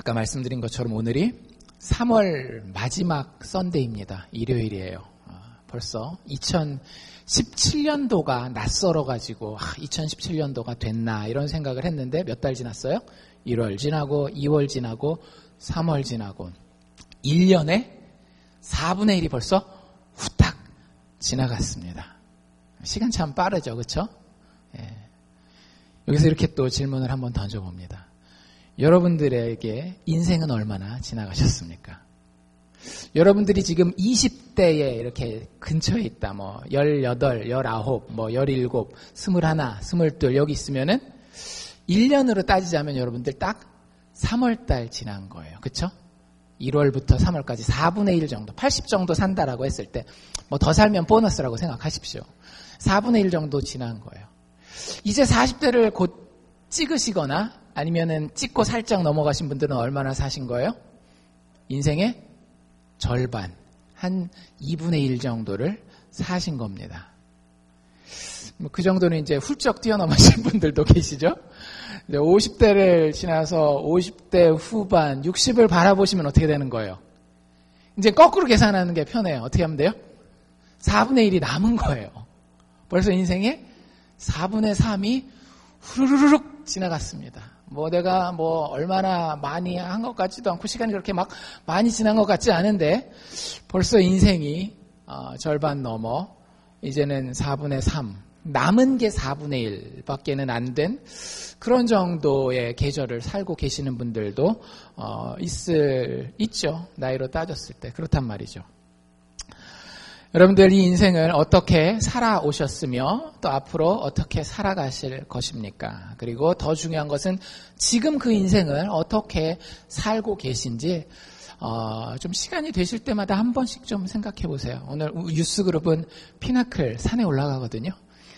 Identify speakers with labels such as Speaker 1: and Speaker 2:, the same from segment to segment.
Speaker 1: 아까 말씀드린 것처럼 오늘이 3월 마지막 썬데이입니다. 일요일이에요. 벌써 2017년도가 낯설어가지고 2017년도가 됐나 이런 생각을 했는데 몇 달 지났어요? 1월 지나고 2월 지나고 3월 지나고 1년에 4분의 1이 벌써 후딱 지나갔습니다. 시간 참 빠르죠, 그렇죠? 예. 여기서 이렇게 또 질문을 한번 던져봅니다. 여러분들에게 인생은 얼마나 지나가셨습니까? 여러분들이 지금 20대에 이렇게 근처에 있다, 18, 19, 17, 21, 22 여기 있으면은 1년으로 따지자면 여러분들 딱 3월달 지난 거예요. 그쵸? 1월부터 3월까지 4분의 1 정도, 80 정도 산다라고 했을 때, 더 살면 보너스라고 생각하십시오. 4분의 1 정도 지난 거예요. 이제 40대를 곧 찍으시거나 아니면은 찍고 살짝 넘어가신 분들은 얼마나 사신 거예요? 인생의 절반, 한 2분의 1 정도를 사신 겁니다. 그 정도는 이제 훌쩍 뛰어넘으신 분들도 계시죠? 50대를 지나서 50대 후반, 60을 바라보시면 어떻게 되는 거예요? 이제 거꾸로 계산하는 게 편해요. 어떻게 하면 돼요? 4분의 1이 남은 거예요. 벌써 인생의 4분의 3이 후루루룩 지나갔습니다. 내가 얼마나 많이 한 것 같지도 않고 시간이 그렇게 막 많이 지난 것 같지 않은데 벌써 인생이 절반 넘어 이제는 4분의 3 남은 게 4분의 1밖에는 안 된 그런 정도의 계절을 살고 계시는 분들도 있죠. 나이로 따졌을 때. 그렇단 말이죠. 여러분들 이 인생을 어떻게 살아오셨으며 또 앞으로 어떻게 살아가실 것입니까? 그리고 더 중요한 것은 지금 그 인생을 어떻게 살고 계신지 좀 시간이 되실 때마다 한 번씩 좀 생각해 보세요. 오늘 유스그룹은 피나클 산에 올라가거든요.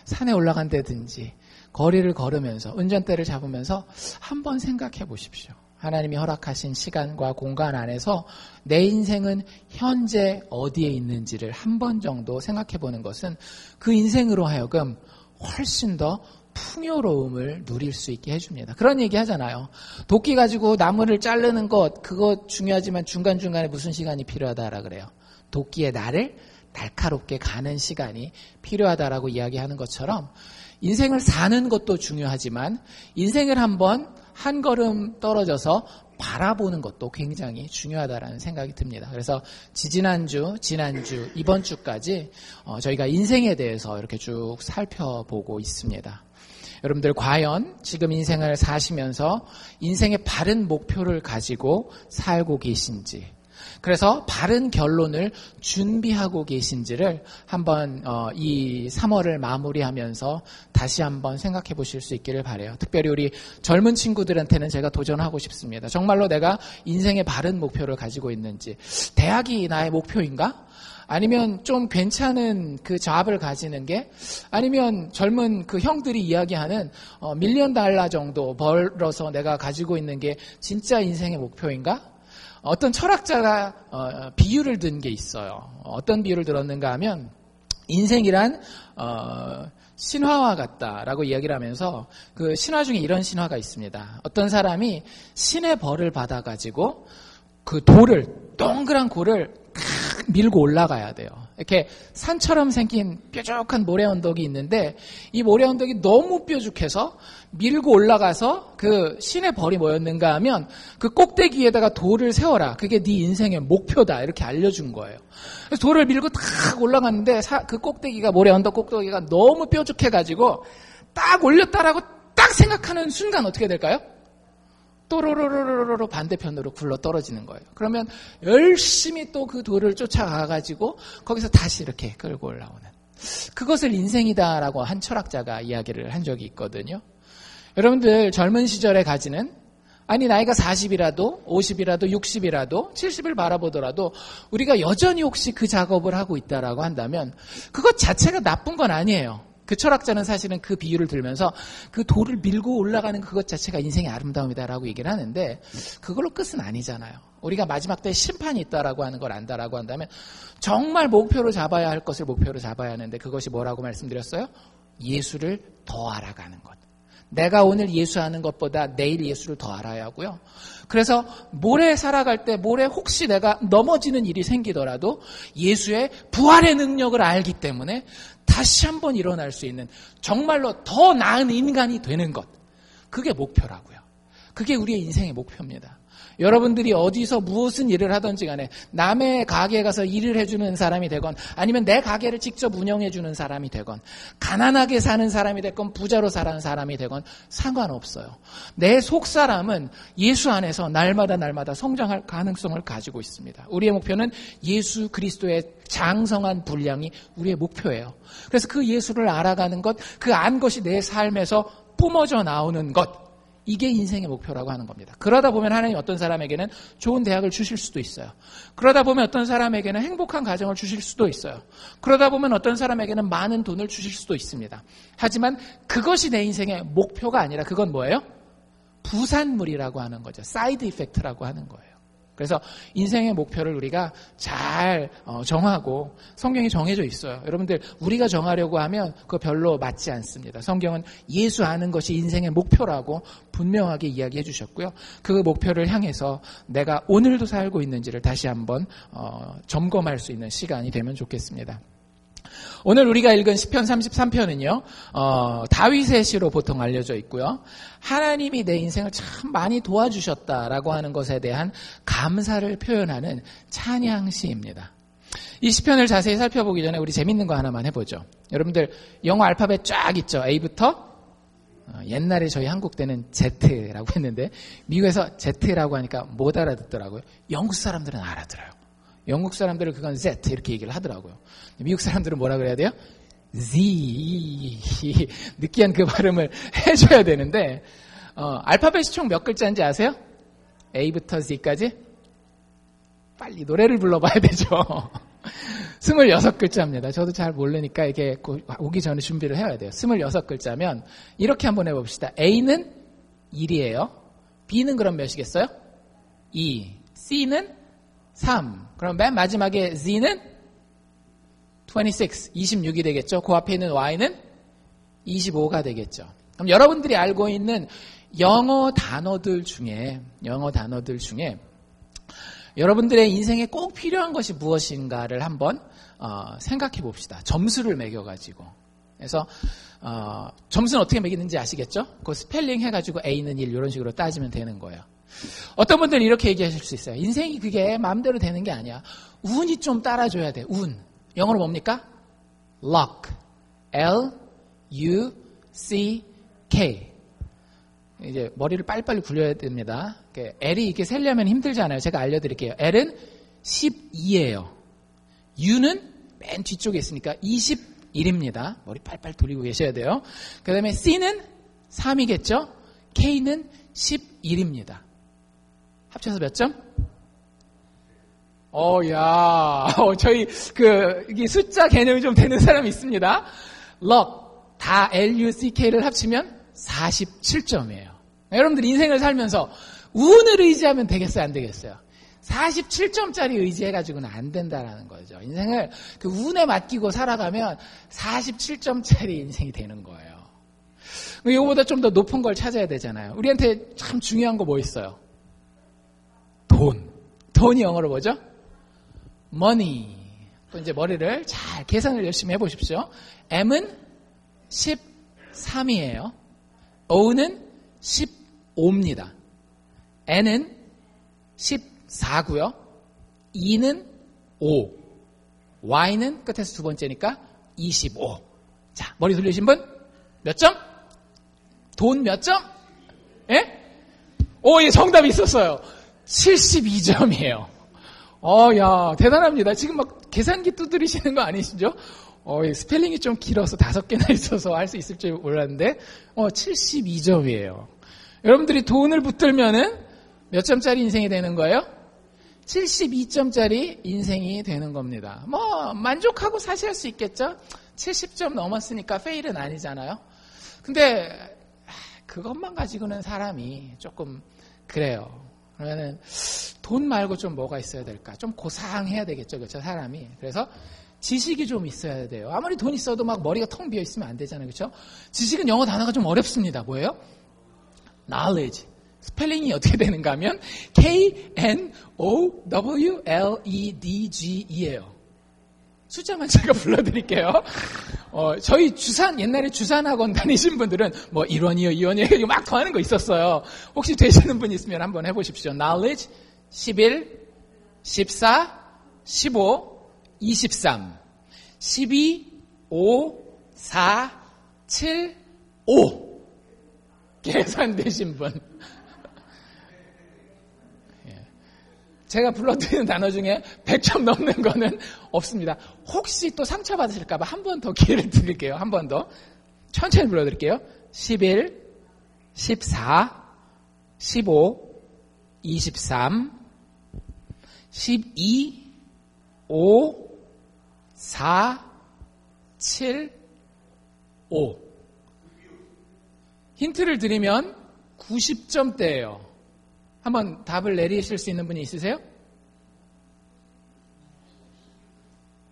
Speaker 1: 산에 올라간다든지 거리를 걸으면서 운전대를 잡으면서 한번 생각해 보십시오. 하나님이 허락하신 시간과 공간 안에서 내 인생은 현재 어디에 있는지를 한 번 정도 생각해 보는 것은 그 인생으로 하여금 훨씬 더 풍요로움을 누릴 수 있게 해줍니다. 그런 얘기 하잖아요. 도끼 가지고 나무를 자르는 것 그거 중요하지만 중간중간에 무슨 시간이 필요하다라 그래요. 도끼의 날을 날카롭게 가는 시간이 필요하다라고 이야기하는 것처럼 인생을 사는 것도 중요하지만 인생을 한번 한 걸음 떨어져서 바라보는 것도 굉장히 중요하다라는 생각이 듭니다. 그래서 지난주, 이번 주까지 저희가 인생에 대해서 이렇게 쭉 살펴보고 있습니다. 여러분들 과연 지금 인생을 사시면서 인생의 바른 목표를 가지고 살고 계신지 그래서 바른 결론을 준비하고 계신지를 한번 이 3월을 마무리하면서 다시 한번 생각해 보실 수 있기를 바라요. 특별히 우리 젊은 친구들한테는 제가 도전하고 싶습니다. 정말로 내가 인생의 바른 목표를 가지고 있는지 대학이 나의 목표인가? 아니면 좀 괜찮은 그 잡을 가지는 게 아니면 젊은 그 형들이 이야기하는 $1,000,000 정도 벌어서 내가 가지고 있는 게 진짜 인생의 목표인가? 어떤 철학자가 비유를 든 게 있어요. 어떤 비유를 들었는가 하면 인생이란 신화와 같다라고 이야기를 하면서 그 신화 중에 이런 신화가 있습니다. 어떤 사람이 신의 벌을 받아가지고 그 동그란 돌을 밀고 올라가야 돼요. 이렇게 산처럼 생긴 뾰족한 모래 언덕이 있는데 이 모래 언덕이 너무 뾰족해서 밀고 올라가서 그 신의 벌이 뭐였는가 하면 그 꼭대기 위에다가 돌을 세워라. 그게 네 인생의 목표다. 이렇게 알려준 거예요. 그래서 돌을 밀고 탁 올라갔는데 그 꼭대기가 모래 언덕 꼭대기가 너무 뾰족해가지고 딱 올렸다라고 딱 생각하는 순간 어떻게 될까요? 또로로로로로 반대편으로 굴러 떨어지는 거예요. 그러면 열심히 또 그 돌을 쫓아가가지고 거기서 다시 이렇게 끌고 올라오는 그것을 인생이다라고 한 철학자가 이야기를 한 적이 있거든요. 여러분들 젊은 시절에 가지는 아니 나이가 40이라도 50이라도 60이라도 70을 바라보더라도 우리가 여전히 혹시 그 작업을 하고 있다라고 한다면 그것 자체가 나쁜 건 아니에요. 그 철학자는 사실은 그 비유를 들면서 그 돌을 밀고 올라가는 그것 자체가 인생의 아름다움이다라고 얘기를 하는데 그걸로 끝은 아니잖아요. 우리가 마지막 때 심판이 있다라고 하는 걸 안다라고 한다면 정말 목표로 잡아야 할 것을 목표로 잡아야 하는데 그것이 뭐라고 말씀드렸어요? 예수를 더 알아가는 것. 내가 오늘 예수 아는 것보다 내일 예수를 더 알아야 하고요. 그래서 모레 살아갈 때 모레 혹시 내가 넘어지는 일이 생기더라도 예수의 부활의 능력을 알기 때문에 다시 한번 일어날 수 있는 정말로 더 나은 인간이 되는 것. 그게 목표라고요. 그게 우리의 인생의 목표입니다. 여러분들이 어디서 무슨 일을 하든지 간에 남의 가게에 가서 일을 해주는 사람이 되건 아니면 내 가게를 직접 운영해주는 사람이 되건 가난하게 사는 사람이 되건 부자로 사는 사람이 되건 상관없어요. 내 속사람은 예수 안에서 날마다 성장할 가능성을 가지고 있습니다. 우리의 목표는 예수 그리스도의 장성한 분량이 우리의 목표예요. 그래서 그 예수를 알아가는 것, 그 안 것이 내 삶에서 뿜어져 나오는 것, 이게 인생의 목표라고 하는 겁니다. 그러다 보면 하나님 어떤 사람에게는 좋은 대학을 주실 수도 있어요. 그러다 보면 어떤 사람에게는 행복한 가정을 주실 수도 있어요. 그러다 보면 어떤 사람에게는 많은 돈을 주실 수도 있습니다. 하지만 그것이 내 인생의 목표가 아니라 그건 뭐예요? 부산물이라고 하는 거죠. 사이드 이펙트라고 하는 거예요. 그래서 인생의 목표를 우리가 잘 정하고 성경이 정해져 있어요. 여러분들 우리가 정하려고 하면 그거 별로 맞지 않습니다. 성경은 예수 아는 것이 인생의 목표라고 분명하게 이야기해 주셨고요. 그 목표를 향해서 내가 오늘도 살고 있는지를 다시 한번 점검할 수 있는 시간이 되면 좋겠습니다. 오늘 우리가 읽은 시편 33편은요. 다윗의 시로 보통 알려져 있고요. 하나님이 내 인생을 참 많이 도와주셨다라고 하는 것에 대한 감사를 표현하는 찬양시입니다. 이 시편을 자세히 살펴보기 전에 우리 재밌는 거 하나만 해보죠. 여러분들 영어 알파벳 쫙 있죠. A부터 옛날에 저희 한국 때는 Z라고 했는데 미국에서 Z라고 하니까 못 알아듣더라고요. 영국 사람들은 알아들어요. 영국 사람들은 그건 Z 이렇게 얘기를 하더라고요. 미국 사람들은 뭐라 그래야 돼요? Z. 느끼한 그 발음을 해줘야 되는데 알파벳이 총 몇 글자인지 아세요? A부터 Z까지? 빨리 노래를 불러봐야 되죠. 26글자입니다. 저도 잘 모르니까 이게 오기 전에 준비를 해야 돼요. 26글자면 이렇게 한번 해봅시다. A는 1이에요. B는 그럼 몇이겠어요? 2. C는 3. 그럼 맨 마지막에 Z는 26, 26이 되겠죠. 그 앞에 있는 Y는 25가 되겠죠. 그럼 여러분들이 알고 있는 영어 단어들 중에 여러분들의 인생에 꼭 필요한 것이 무엇인가를 한번 생각해 봅시다. 점수를 매겨가지고. 그래서 점수는 어떻게 매기는지 아시겠죠? 그 스펠링 해가지고 A는 1 이런 식으로 따지면 되는 거예요. 어떤 분들은 이렇게 얘기하실 수 있어요. 인생이 그게 마음대로 되는 게 아니야. 운이 좀 따라줘야 돼. 운. 영어로 뭡니까? luck. L-U-C-K. 이제 머리를 빨리빨리 굴려야 됩니다. L이 이렇게 세려면 힘들잖아요. 제가 알려드릴게요. L은 12예요. U는 맨 뒤쪽에 있으니까 21입니다. 머리 빨리빨리 돌리고 계셔야 돼요. 그 다음에 C는 3이겠죠? K는 11입니다. 합쳐서 몇 점? 저희 이게 숫자 개념이 좀 되는 사람이 있습니다. luck 다 L-U-C-K를 합치면 47점이에요. 여러분들 인생을 살면서 운을 의지하면 되겠어요, 안 되겠어요? 47점짜리 의지해가지고는 안 된다라는 거죠. 인생을 그 운에 맡기고 살아가면 47점짜리 인생이 되는 거예요. 이거보다 좀 더 높은 걸 찾아야 되잖아요. 우리한테 참 중요한 거 뭐 있어요? 돈. 돈이 영어로 뭐죠? money. 또 이제 머리를 잘 계산을 열심히 해보십시오. M은 13이에요. O는 15입니다. N은 14고요. E는 5. Y는 끝에서 두 번째니까 25. 자, 머리 돌리신 분? 몇 점? 돈 몇 점? 예? 예, 정답이 있었어요. 72점이에요. 야, 대단합니다. 지금 막 계산기 두드리시는 거 아니시죠? 스펠링이 좀 길어서 5개나 있어서 할 수 있을 줄 몰랐는데, 72점이에요. 여러분들이 돈을 붙들면은 몇 점짜리 인생이 되는 거예요? 72점짜리 인생이 되는 겁니다. 만족하고 사실 수 있겠죠? 70점 넘었으니까 페일은 아니잖아요. 근데 그것만 가지고는 사람이 조금 그래요. 그러면은 돈 말고 좀 뭐가 있어야 될까? 좀 고상해야 되겠죠, 그렇죠, 사람이. 그래서 지식이 좀 있어야 돼요. 아무리 돈 있어도 막 머리가 텅 비어 있으면 안 되잖아요. 그렇죠? 지식은 영어 단어가 좀 어렵습니다. 뭐예요? knowledge. 스펠링이 어떻게 되는가 하면 knowledge예요. 숫자만 제가 불러드릴게요. 저희 옛날에 주산학원 다니신 분들은 뭐 1원이요, 2원이요, 막 더하는 거 있었어요. 혹시 되시는 분 있으면 한번 해보십시오. knowledge 11, 14, 15, 23, 12, 5, 4, 7, 5. 계산되신 분. 제가 불러드리는 단어 중에 100점 넘는 거는 없습니다. 혹시 또 상처받으실까봐 한 번 더 기회를 드릴게요. 한 번 더. 천천히 불러드릴게요. 11, 14, 15, 23, 12, 5, 4, 7, 5. 힌트를 드리면 90점대예요. 한번 답을 내리실 수 있는 분이 있으세요?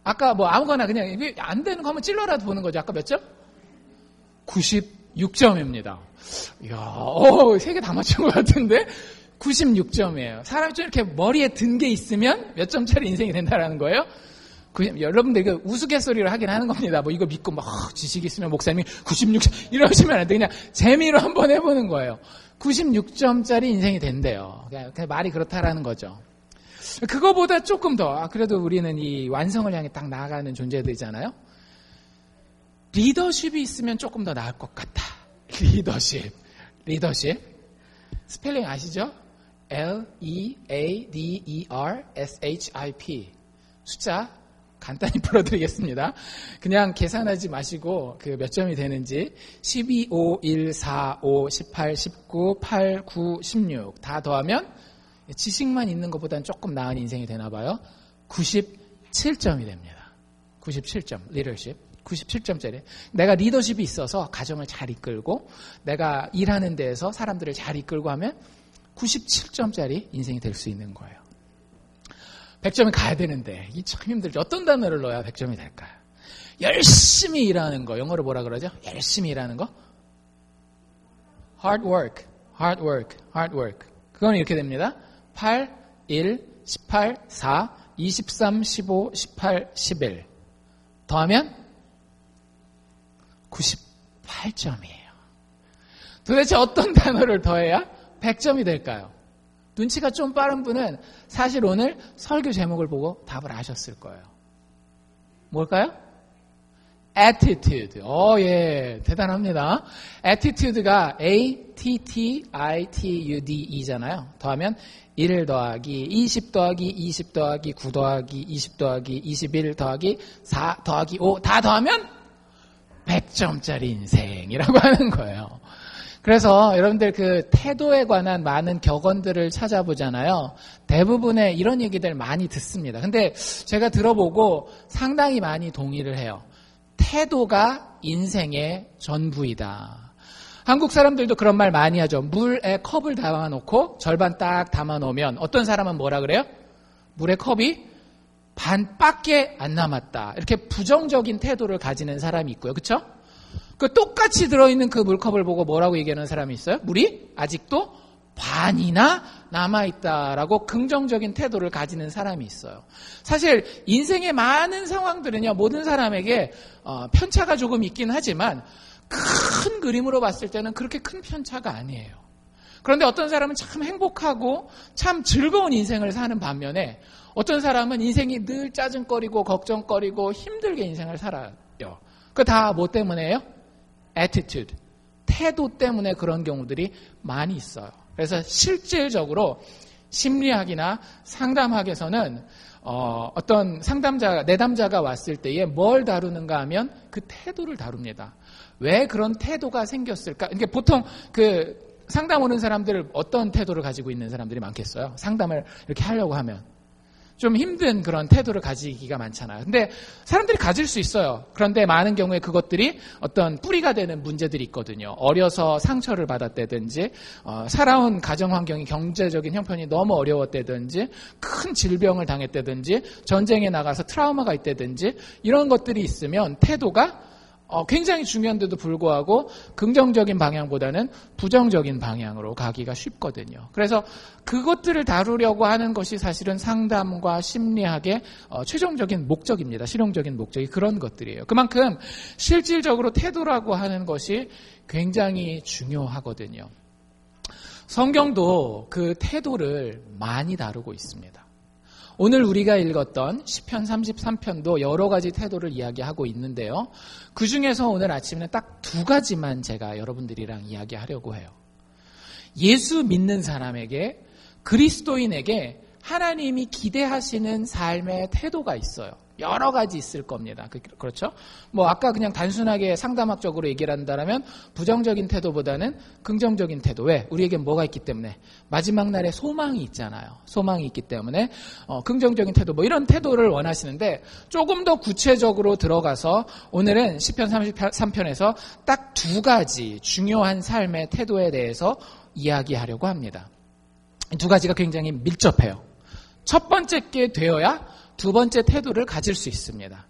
Speaker 1: 아까 뭐 아무거나 그냥 안 되는 거 한번 찔러라도 보는 거죠. 아까 몇 점? 96점입니다. 이야, 세 개 다 맞춘 것 같은데 96점이에요. 사람이 좀 이렇게 머리에 든 게 있으면 몇 점짜리 인생이 된다라는 거예요? 여러분들 이거 우스갯소리를 하긴 하는 겁니다. 뭐 이거 믿고 막 지식이 있으면 목사님이 96점 이러시면 안 돼. 그냥 재미로 한번 해보는 거예요. 96점짜리 인생이 된대요. 그냥 말이 그렇다라는 거죠. 그거보다 조금 더, 그래도 우리는 이 완성을 향해 딱 나아가는 존재들이잖아요. 리더십이 있으면 조금 더 나을 것 같다. 리더십. 스펠링 아시죠? Leadership. 숫자 간단히 풀어드리겠습니다. 그냥 계산하지 마시고 그 몇 점이 되는지 12, 5, 1, 4, 5, 18, 19, 8, 9, 16 다 더하면 지식만 있는 것보다는 조금 나은 인생이 되나 봐요. 97점이 됩니다. 97점 리더십. 97점짜리. 내가 리더십이 있어서 가정을 잘 이끌고 내가 일하는 데에서 사람들을 잘 이끌고 하면 97점짜리 인생이 될 수 있는 거예요. 100점이 가야 되는데 이 참 힘들죠. 어떤 단어를 넣어야 100점이 될까요? 열심히 일하는 거. 영어로 뭐라 그러죠? 열심히 일하는 거. hard work. 그건 이렇게 됩니다. 8, 1, 18, 4, 23, 15, 18, 11 더하면 98점이에요. 도대체 어떤 단어를 더해야 100점이 될까요? 눈치가 좀 빠른 분은 사실 오늘 설교 제목을 보고 답을 아셨을 거예요. 뭘까요? attitude. 예, 대단합니다. attitude가 attitude잖아요. 더하면 1 더하기 20 더하기 20 더하기 9 더하기 20 더하기 21 더하기 4 더하기 5 다 더하면 100점짜리 인생이라고 하는 거예요. 그래서 여러분들 그 태도에 관한 많은 격언들을 찾아보잖아요. 대부분의 이런 얘기들 많이 듣습니다. 근데 제가 들어보고 상당히 많이 동의를 해요. 태도가 인생의 전부이다. 한국 사람들도 그런 말 많이 하죠. 물에 컵을 담아놓고 절반 딱 담아놓으면 어떤 사람은 뭐라 그래요? 물의 컵이 반밖에 안 남았다. 이렇게 부정적인 태도를 가지는 사람이 있고요. 그렇죠? 그 똑같이 들어있는 그 물컵을 보고 뭐라고 얘기하는 사람이 있어요? 물이 아직도 반이나 남아있다라고 긍정적인 태도를 가지는 사람이 있어요. 사실 인생의 많은 상황들은요, 모든 사람에게 편차가 조금 있긴 하지만 큰 그림으로 봤을 때는 그렇게 큰 편차가 아니에요. 그런데 어떤 사람은 참 행복하고 참 즐거운 인생을 사는 반면에 어떤 사람은 인생이 늘 짜증거리고 걱정거리고 힘들게 인생을 살아요. 그 다 뭐 때문에요? attitude, 태도 때문에 그런 경우들이 많이 있어요. 그래서 실질적으로 심리학이나 상담학에서는 어떤 내담자가 왔을 때에 뭘 다루는가 하면 그 태도를 다룹니다. 왜 그런 태도가 생겼을까? 그러니까 보통 그 상담 오는 사람들 어떤 태도를 가지고 있는 사람들이 많겠어요? 상담을 이렇게 하려고 하면 좀 힘든 그런 태도를 가지기가 많잖아요. 근데 사람들이 가질 수 있어요. 그런데 많은 경우에 그것들이 어떤 뿌리가 되는 문제들이 있거든요. 어려서 상처를 받았다든지, 살아온 가정 환경이 경제적인 형편이 너무 어려웠다든지, 큰 질병을 당했다든지, 전쟁에 나가서 트라우마가 있다든지, 이런 것들이 있으면 태도가 굉장히 중요한데도 불구하고 긍정적인 방향보다는 부정적인 방향으로 가기가 쉽거든요. 그래서 그것들을 다루려고 하는 것이 사실은 상담과 심리학의 최종적인 목적입니다. 실용적인 목적이 그런 것들이에요. 그만큼 실질적으로 태도라고 하는 것이 굉장히 중요하거든요. 성경도 그 태도를 많이 다루고 있습니다. 오늘 우리가 읽었던 시편 33편도 여러 가지 태도를 이야기하고 있는데요. 그 중에서 오늘 아침에는 딱 두 가지만 제가 여러분들이랑 이야기하려고 해요. 예수 믿는 사람에게, 그리스도인에게 하나님이 기대하시는 삶의 태도가 있어요. 여러 가지 있을 겁니다. 그렇죠? 아까 그냥 단순하게 상담학적으로 얘기를 한다면 부정적인 태도보다는 긍정적인 태도. 왜? 우리에게 뭐가 있기 때문에? 마지막 날에 소망이 있잖아요. 소망이 있기 때문에 긍정적인 태도, 이런 태도를 원하시는데 조금 더 구체적으로 들어가서 오늘은 시편 33편에서 딱 두 가지 중요한 삶의 태도에 대해서 이야기하려고 합니다. 두 가지가 굉장히 밀접해요. 첫 번째 게 되어야 두 번째 태도를 가질 수 있습니다.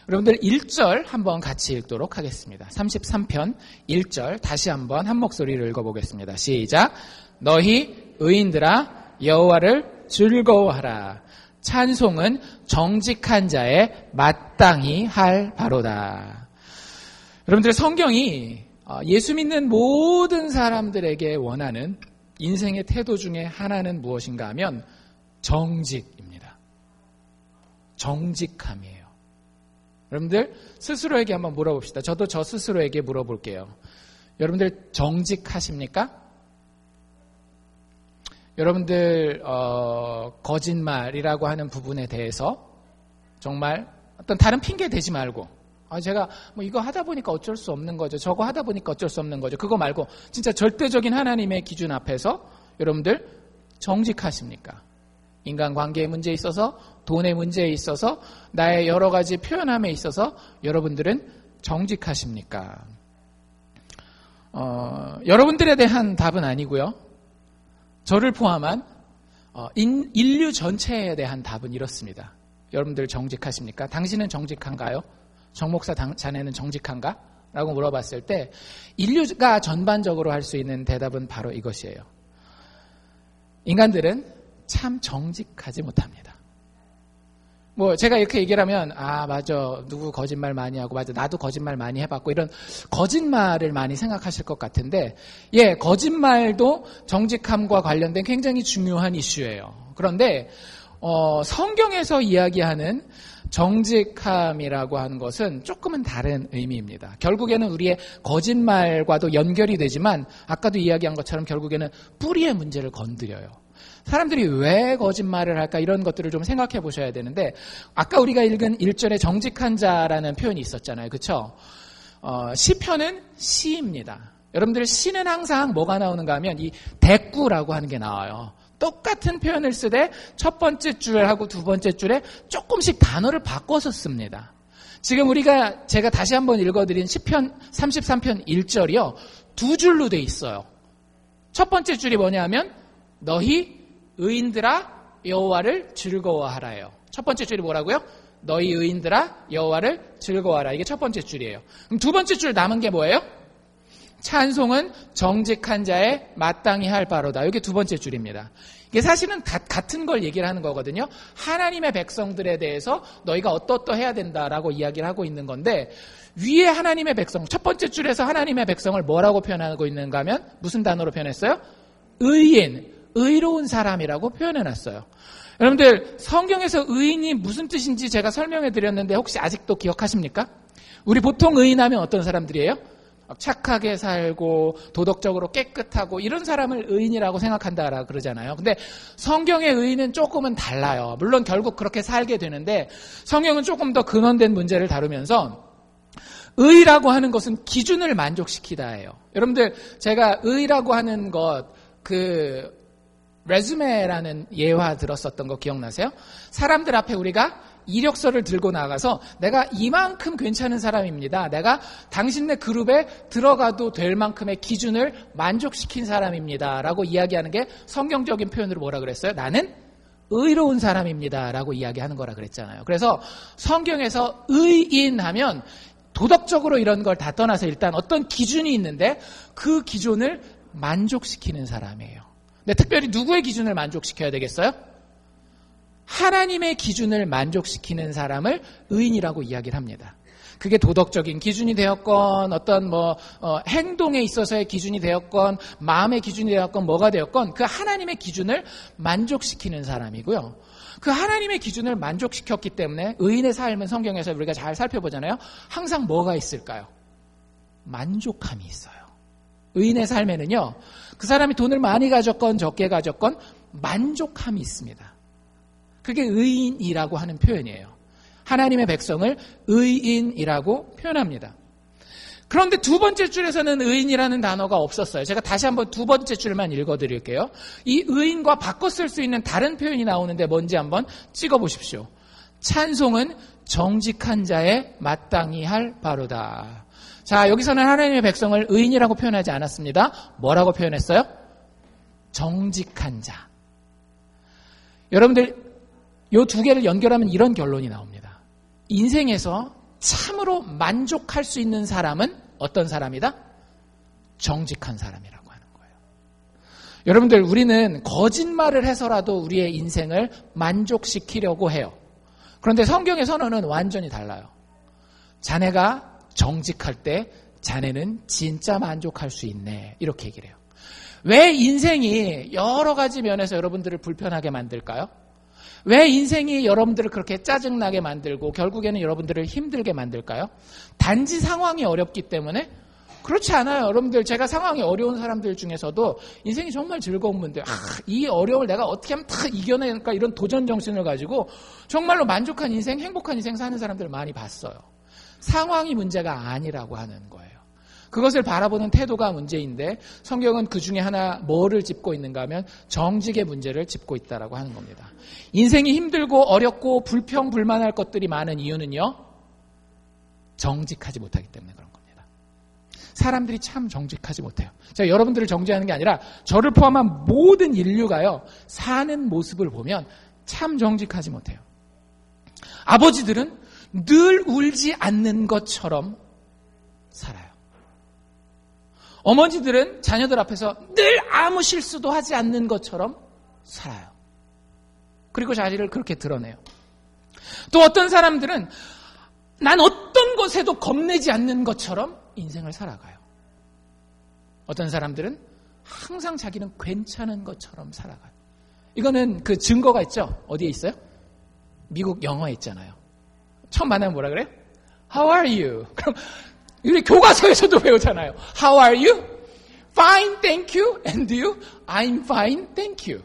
Speaker 1: 여러분들 1절 한번 같이 읽도록 하겠습니다. 33편 1절 다시 한번 한 목소리로 읽어보겠습니다. 시작. 너희 의인들아 여호와를 즐거워하라. 찬송은 정직한 자의 마땅히 할 바로다. 여러분들 성경이 예수 믿는 모든 사람들에게 원하는 인생의 태도 중에 하나는 무엇인가 하면 정직입니다. 정직함이에요. 여러분들 스스로에게 한번 물어봅시다. 저도 저 스스로에게 물어볼게요. 여러분들 정직하십니까? 여러분들 거짓말이라고 하는 부분에 대해서 정말 어떤 다른 핑계 대지 말고 제가 이거 하다 보니까 어쩔 수 없는 거죠. 저거 하다 보니까 어쩔 수 없는 거죠. 그거 말고 진짜 절대적인 하나님의 기준 앞에서 여러분들 정직하십니까? 인간관계의 문제에 있어서, 돈의 문제에 있어서, 나의 여러 가지 표현함에 있어서 여러분들은 정직하십니까? 여러분들에 대한 답은 아니고요. 저를 포함한 인류 전체에 대한 답은 이렇습니다. 여러분들 정직하십니까? 당신은 정직한가요? 정목사 자네는 정직한가? 라고 물어봤을 때 인류가 전반적으로 할 수 있는 대답은 바로 이것이에요. 인간들은 참 정직하지 못합니다. 제가 이렇게 얘기를 하면 맞아, 누구 거짓말 많이 하고, 맞아, 나도 거짓말 많이 해봤고, 이런 거짓말을 많이 생각하실 것 같은데, 거짓말도 정직함과 관련된 굉장히 중요한 이슈예요. 그런데 성경에서 이야기하는 정직함이라고 하는 것은 조금은 다른 의미입니다. 결국에는 우리의 거짓말과도 연결이 되지만 아까도 이야기한 것처럼 결국에는 뿌리의 문제를 건드려요. 사람들이 왜 거짓말을 할까, 이런 것들을 좀 생각해 보셔야 되는데, 아까 우리가 읽은 1절에 정직한 자라는 표현이 있었잖아요. 그렇죠? 시편은 시입니다. 여러분들 시는 항상 뭐가 나오는가 하면 이 대꾸라고 하는 게 나와요. 똑같은 표현을 쓰되 첫 번째 줄하고 두 번째 줄에 조금씩 단어를 바꿔서 씁니다. 지금 제가 다시 한번 읽어드린 시편 33편 1절이요. 두 줄로 돼 있어요. 첫 번째 줄이 뭐냐 하면 너희 의인들아 여호와를 즐거워하라요. 첫 번째 줄이 뭐라고요? 너희 의인들아 여호와를 즐거워하라. 이게 첫 번째 줄이에요. 그럼 두 번째 줄 남은 게 뭐예요? 찬송은 정직한 자의 마땅히 할 바로다. 이게 두 번째 줄입니다. 이게 사실은 같은 걸 얘기를 하는 거거든요. 하나님의 백성들에 대해서 너희가 어떠해야 된다라고 이야기를 하고 있는 건데, 위에 하나님의 백성, 첫 번째 줄에서 하나님의 백성을 뭐라고 표현하고 있는가 하면 무슨 단어로 표현했어요? 의인, 의로운 사람이라고 표현해놨어요. 여러분들 성경에서 의인이 무슨 뜻인지 제가 설명해 드렸는데 혹시 아직도 기억하십니까? 우리 보통 의인하면 어떤 사람들이에요? 착하게 살고 도덕적으로 깨끗하고 이런 사람을 의인이라고 생각한다라고 그러잖아요. 근데 성경의 의인은 조금은 달라요. 물론 결국 그렇게 살게 되는데 성경은 조금 더 근원된 문제를 다루면서 의라고 하는 것은 기준을 만족시키다예요. 여러분들 제가 의라고 하는 것 레주메라는 예화 들었었던 거 기억나세요? 사람들 앞에 우리가 이력서를 들고 나가서 내가 이만큼 괜찮은 사람입니다. 내가 당신네 그룹에 들어가도 될 만큼의 기준을 만족시킨 사람입니다. 라고 이야기하는 게 성경적인 표현으로 뭐라 그랬어요? 나는 의로운 사람입니다. 라고 이야기하는 거라 그랬잖아요. 그래서 성경에서 의인하면 도덕적으로 이런 걸 다 떠나서 일단 어떤 기준이 있는데 그 기준을 만족시키는 사람이에요. 근데 특별히 누구의 기준을 만족시켜야 되겠어요? 하나님의 기준을 만족시키는 사람을 의인이라고 이야기를 합니다. 그게 도덕적인 기준이 되었건 어떤 행동에 있어서의 기준이 되었건 마음의 기준이 되었건 뭐가 되었건 그 하나님의 기준을 만족시키는 사람이고요. 그 하나님의 기준을 만족시켰기 때문에 의인의 삶은 성경에서 우리가 잘 살펴보잖아요. 항상 뭐가 있을까요? 만족함이 있어요. 의인의 삶에는요. 그 사람이 돈을 많이 가졌건 적게 가졌건 만족함이 있습니다. 그게 의인이라고 하는 표현이에요. 하나님의 백성을 의인이라고 표현합니다. 그런데 두 번째 줄에서는 의인이라는 단어가 없었어요. 제가 다시 한번 두 번째 줄만 읽어드릴게요. 이 의인과 바꿔 쓸 수 있는 다른 표현이 나오는데 뭔지 한번 찍어보십시오. 찬송은 정직한 자의 마땅히 할 바로다. 자, 여기서는 하나님의 백성을 의인이라고 표현하지 않았습니다. 뭐라고 표현했어요? 정직한 자. 여러분들 이 두 개를 연결하면 이런 결론이 나옵니다. 인생에서 참으로 만족할 수 있는 사람은 어떤 사람이다? 정직한 사람이라고 하는 거예요. 여러분들 우리는 거짓말을 해서라도 우리의 인생을 만족시키려고 해요. 그런데 성경의 선언은 완전히 달라요. 자네가 정직할 때 자네는 진짜 만족할 수 있네. 이렇게 얘기를 해요. 왜 인생이 여러 가지 면에서 여러분들을 불편하게 만들까요? 왜 인생이 여러분들을 그렇게 짜증나게 만들고 결국에는 여러분들을 힘들게 만들까요? 단지 상황이 어렵기 때문에? 그렇지 않아요. 여러분들 제가 상황이 어려운 사람들 중에서도 인생이 정말 즐거운 분들, 이 어려움을 내가 어떻게 하면 다 이겨낼까 이런 도전 정신을 가지고 정말로 만족한 인생, 행복한 인생 사는 사람들을 많이 봤어요. 상황이 문제가 아니라고 하는 거예요. 그것을 바라보는 태도가 문제인데 성경은 그 중에 하나 뭐를 짚고 있는가 하면 정직의 문제를 짚고 있다라고 하는 겁니다. 인생이 힘들고 어렵고 불평불만할 것들이 많은 이유는요. 정직하지 못하기 때문에 그런 겁니다. 사람들이 참 정직하지 못해요. 제가 여러분들을 정죄하는 게 아니라 저를 포함한 모든 인류가요. 사는 모습을 보면 참 정직하지 못해요. 아버지들은 늘 울지 않는 것처럼 살아요. 어머니들은 자녀들 앞에서 늘 아무 실수도 하지 않는 것처럼 살아요. 그리고 자리를 그렇게 드러내요. 또 어떤 사람들은 난 어떤 것에도 겁내지 않는 것처럼 인생을 살아가요. 어떤 사람들은 항상 자기는 괜찮은 것처럼 살아가요. 이거는 그 증거가 있죠. 어디에 있어요? 미국 영어에 있잖아요. 처음 만나면 뭐라 그래요? How are you? 그럼 우리 교과서에서도 배우잖아요. How are you? Fine, thank you. And you? I'm fine, thank you.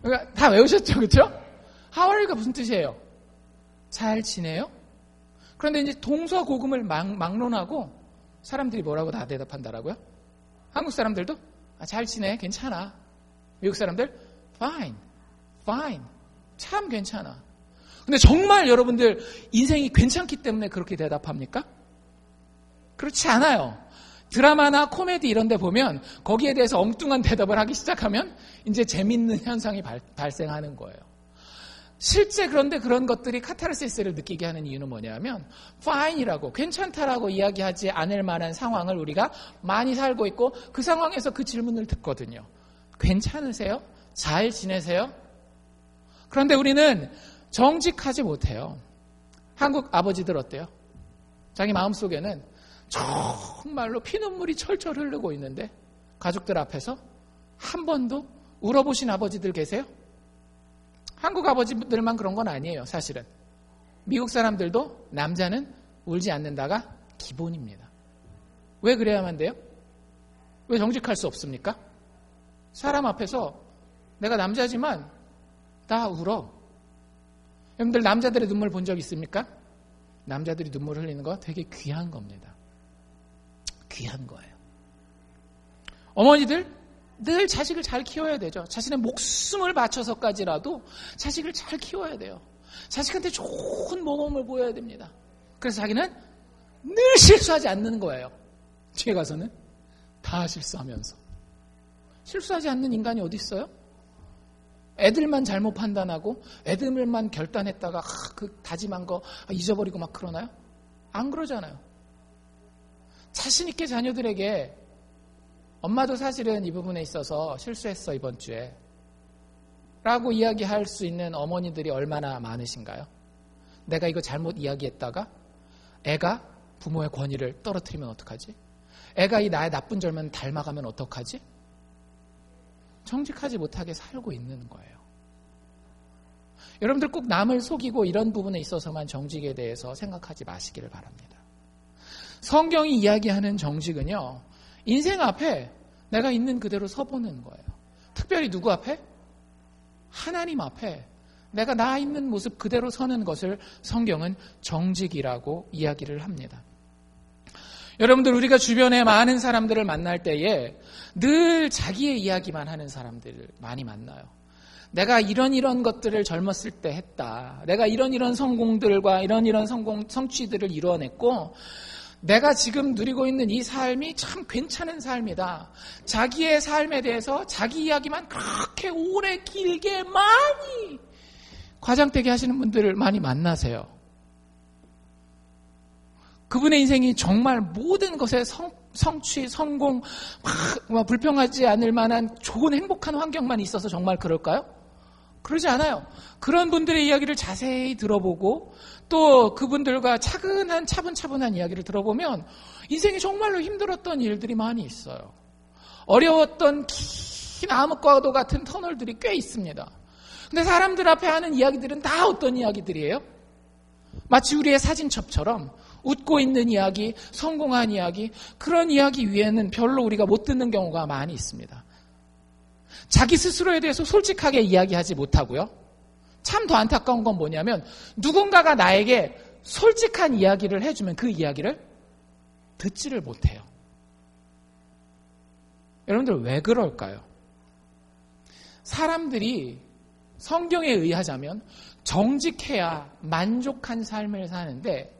Speaker 1: 그러니까 다 외우셨죠, 그렇죠? How are you가 무슨 뜻이에요? 잘 지내요? 그런데 이제 동서고금을 막론하고 사람들이 뭐라고 다 대답한다라고요? 한국 사람들도 잘 지내, 괜찮아. 미국 사람들 fine, fine, 참 괜찮아. 근데 정말 여러분들 인생이 괜찮기 때문에 그렇게 대답합니까? 그렇지 않아요. 드라마나 코미디 이런 데 보면 거기에 대해서 엉뚱한 대답을 하기 시작하면 이제 재밌는 현상이 발생하는 거예요. 실제 그런데 그런 것들이 카타르시스를 느끼게 하는 이유는 뭐냐면 fine이라고 괜찮다라고 이야기하지 않을 만한 상황을 우리가 많이 살고 있고 그 상황에서 그 질문을 듣거든요. 괜찮으세요? 잘 지내세요? 그런데 우리는 정직하지 못해요. 한국 아버지들 어때요? 자기 마음속에는 정말로 피눈물이 철철 흐르고 있는데 가족들 앞에서 한 번도 울어보신 아버지들 계세요? 한국 아버지들만 그런 건 아니에요. 사실은 미국 사람들도 남자는 울지 않는다가 기본입니다. 왜 그래야만 돼요? 왜 정직할 수 없습니까? 사람 앞에서 내가 남자지만 다 울어. 여러분들 남자들의 눈물 본 적 있습니까? 남자들이 눈물 흘리는 거 되게 귀한 겁니다. 귀한 거예요. 어머니들 늘 자식을 잘 키워야 되죠. 자신의 목숨을 바쳐서까지라도 자식을 잘 키워야 돼요. 자식한테 좋은 모범을 보여야 됩니다. 그래서 자기는 늘 실수하지 않는 거예요. 뒤에 가서는 다 실수하면서. 실수하지 않는 인간이 어디 있어요? 애들만 잘못 판단하고 애들만 결단했다가 그 다짐한 거 잊어버리고 막 그러나요? 안 그러잖아요. 자신 있게 자녀들에게 엄마도 사실은 이 부분에 있어서 실수했어 이번 주에 라고 이야기할 수 있는 어머니들이 얼마나 많으신가요? 내가 이거 잘못 이야기했다가 애가 부모의 권위를 떨어뜨리면 어떡하지? 애가 이 나의 나쁜 점만 닮아가면 어떡하지? 정직하지 못하게 살고 있는 거예요. 여러분들 꼭 남을 속이고 이런 부분에 있어서만 정직에 대해서 생각하지 마시기를 바랍니다. 성경이 이야기하는 정직은요, 인생 앞에 내가 있는 그대로 서보는 거예요. 특별히 누구 앞에? 하나님 앞에 내가 나 있는 모습 그대로 서는 것을 성경은 정직이라고 이야기를 합니다. 여러분들 우리가 주변에 많은 사람들을 만날 때에 늘 자기의 이야기만 하는 사람들을 많이 만나요. 내가 이런 것들을 젊었을 때 했다. 내가 이런 성공들과 이런 성취들을 이루어냈고 내가 지금 누리고 있는 이 삶이 참 괜찮은 삶이다. 자기의 삶에 대해서 자기 이야기만 그렇게 오래 길게 많이 과장되게 하시는 분들을 많이 만나세요. 그분의 인생이 정말 모든 것에 성취, 성공, 불평하지 않을 만한 좋은 행복한 환경만 있어서 정말 그럴까요? 그러지 않아요. 그런 분들의 이야기를 자세히 들어보고 또 그분들과 차분차분한 이야기를 들어보면 인생이 정말로 힘들었던 일들이 많이 있어요. 어려웠던 긴 암흑과도 같은 터널들이 꽤 있습니다. 근데 사람들 앞에 하는 이야기들은 다 어떤 이야기들이에요? 마치 우리의 사진첩처럼 웃고 있는 이야기, 성공한 이야기, 그런 이야기 위에는 별로 우리가 못 듣는 경우가 많이 있습니다. 자기 스스로에 대해서 솔직하게 이야기하지 못하고요. 참 더 안타까운 건 뭐냐면 누군가가 나에게 솔직한 이야기를 해주면 그 이야기를 듣지를 못해요. 여러분들 왜 그럴까요? 사람들이 성경에 의하자면 정직해야 만족한 삶을 사는데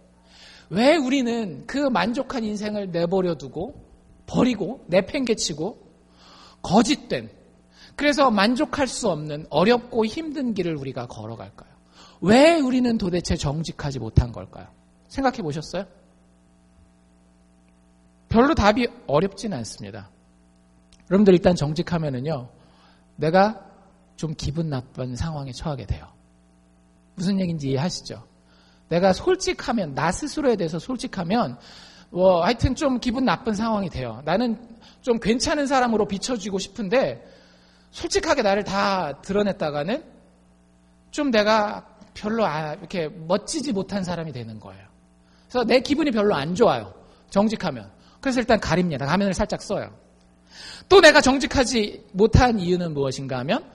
Speaker 1: 왜 우리는 그 만족한 인생을 내버려 두고 버리고 내팽개치고 거짓된 그래서 만족할 수 없는 어렵고 힘든 길을 우리가 걸어갈까요? 왜 우리는 도대체 정직하지 못한 걸까요? 생각해 보셨어요? 별로 답이 어렵진 않습니다. 여러분들 일단 정직하면은요, 내가 좀 기분 나쁜 상황에 처하게 돼요. 무슨 얘기인지 이해하시죠? 내가 솔직하면, 나 스스로에 대해서 솔직하면, 하여튼 좀 기분 나쁜 상황이 돼요. 나는 좀 괜찮은 사람으로 비춰지고 싶은데, 솔직하게 나를 다 드러냈다가는 좀 내가 별로 이렇게 멋지지 못한 사람이 되는 거예요. 그래서 내 기분이 별로 안 좋아요. 정직하면. 그래서 일단 가립니다. 가면을 살짝 써요. 또 내가 정직하지 못한 이유는 무엇인가 하면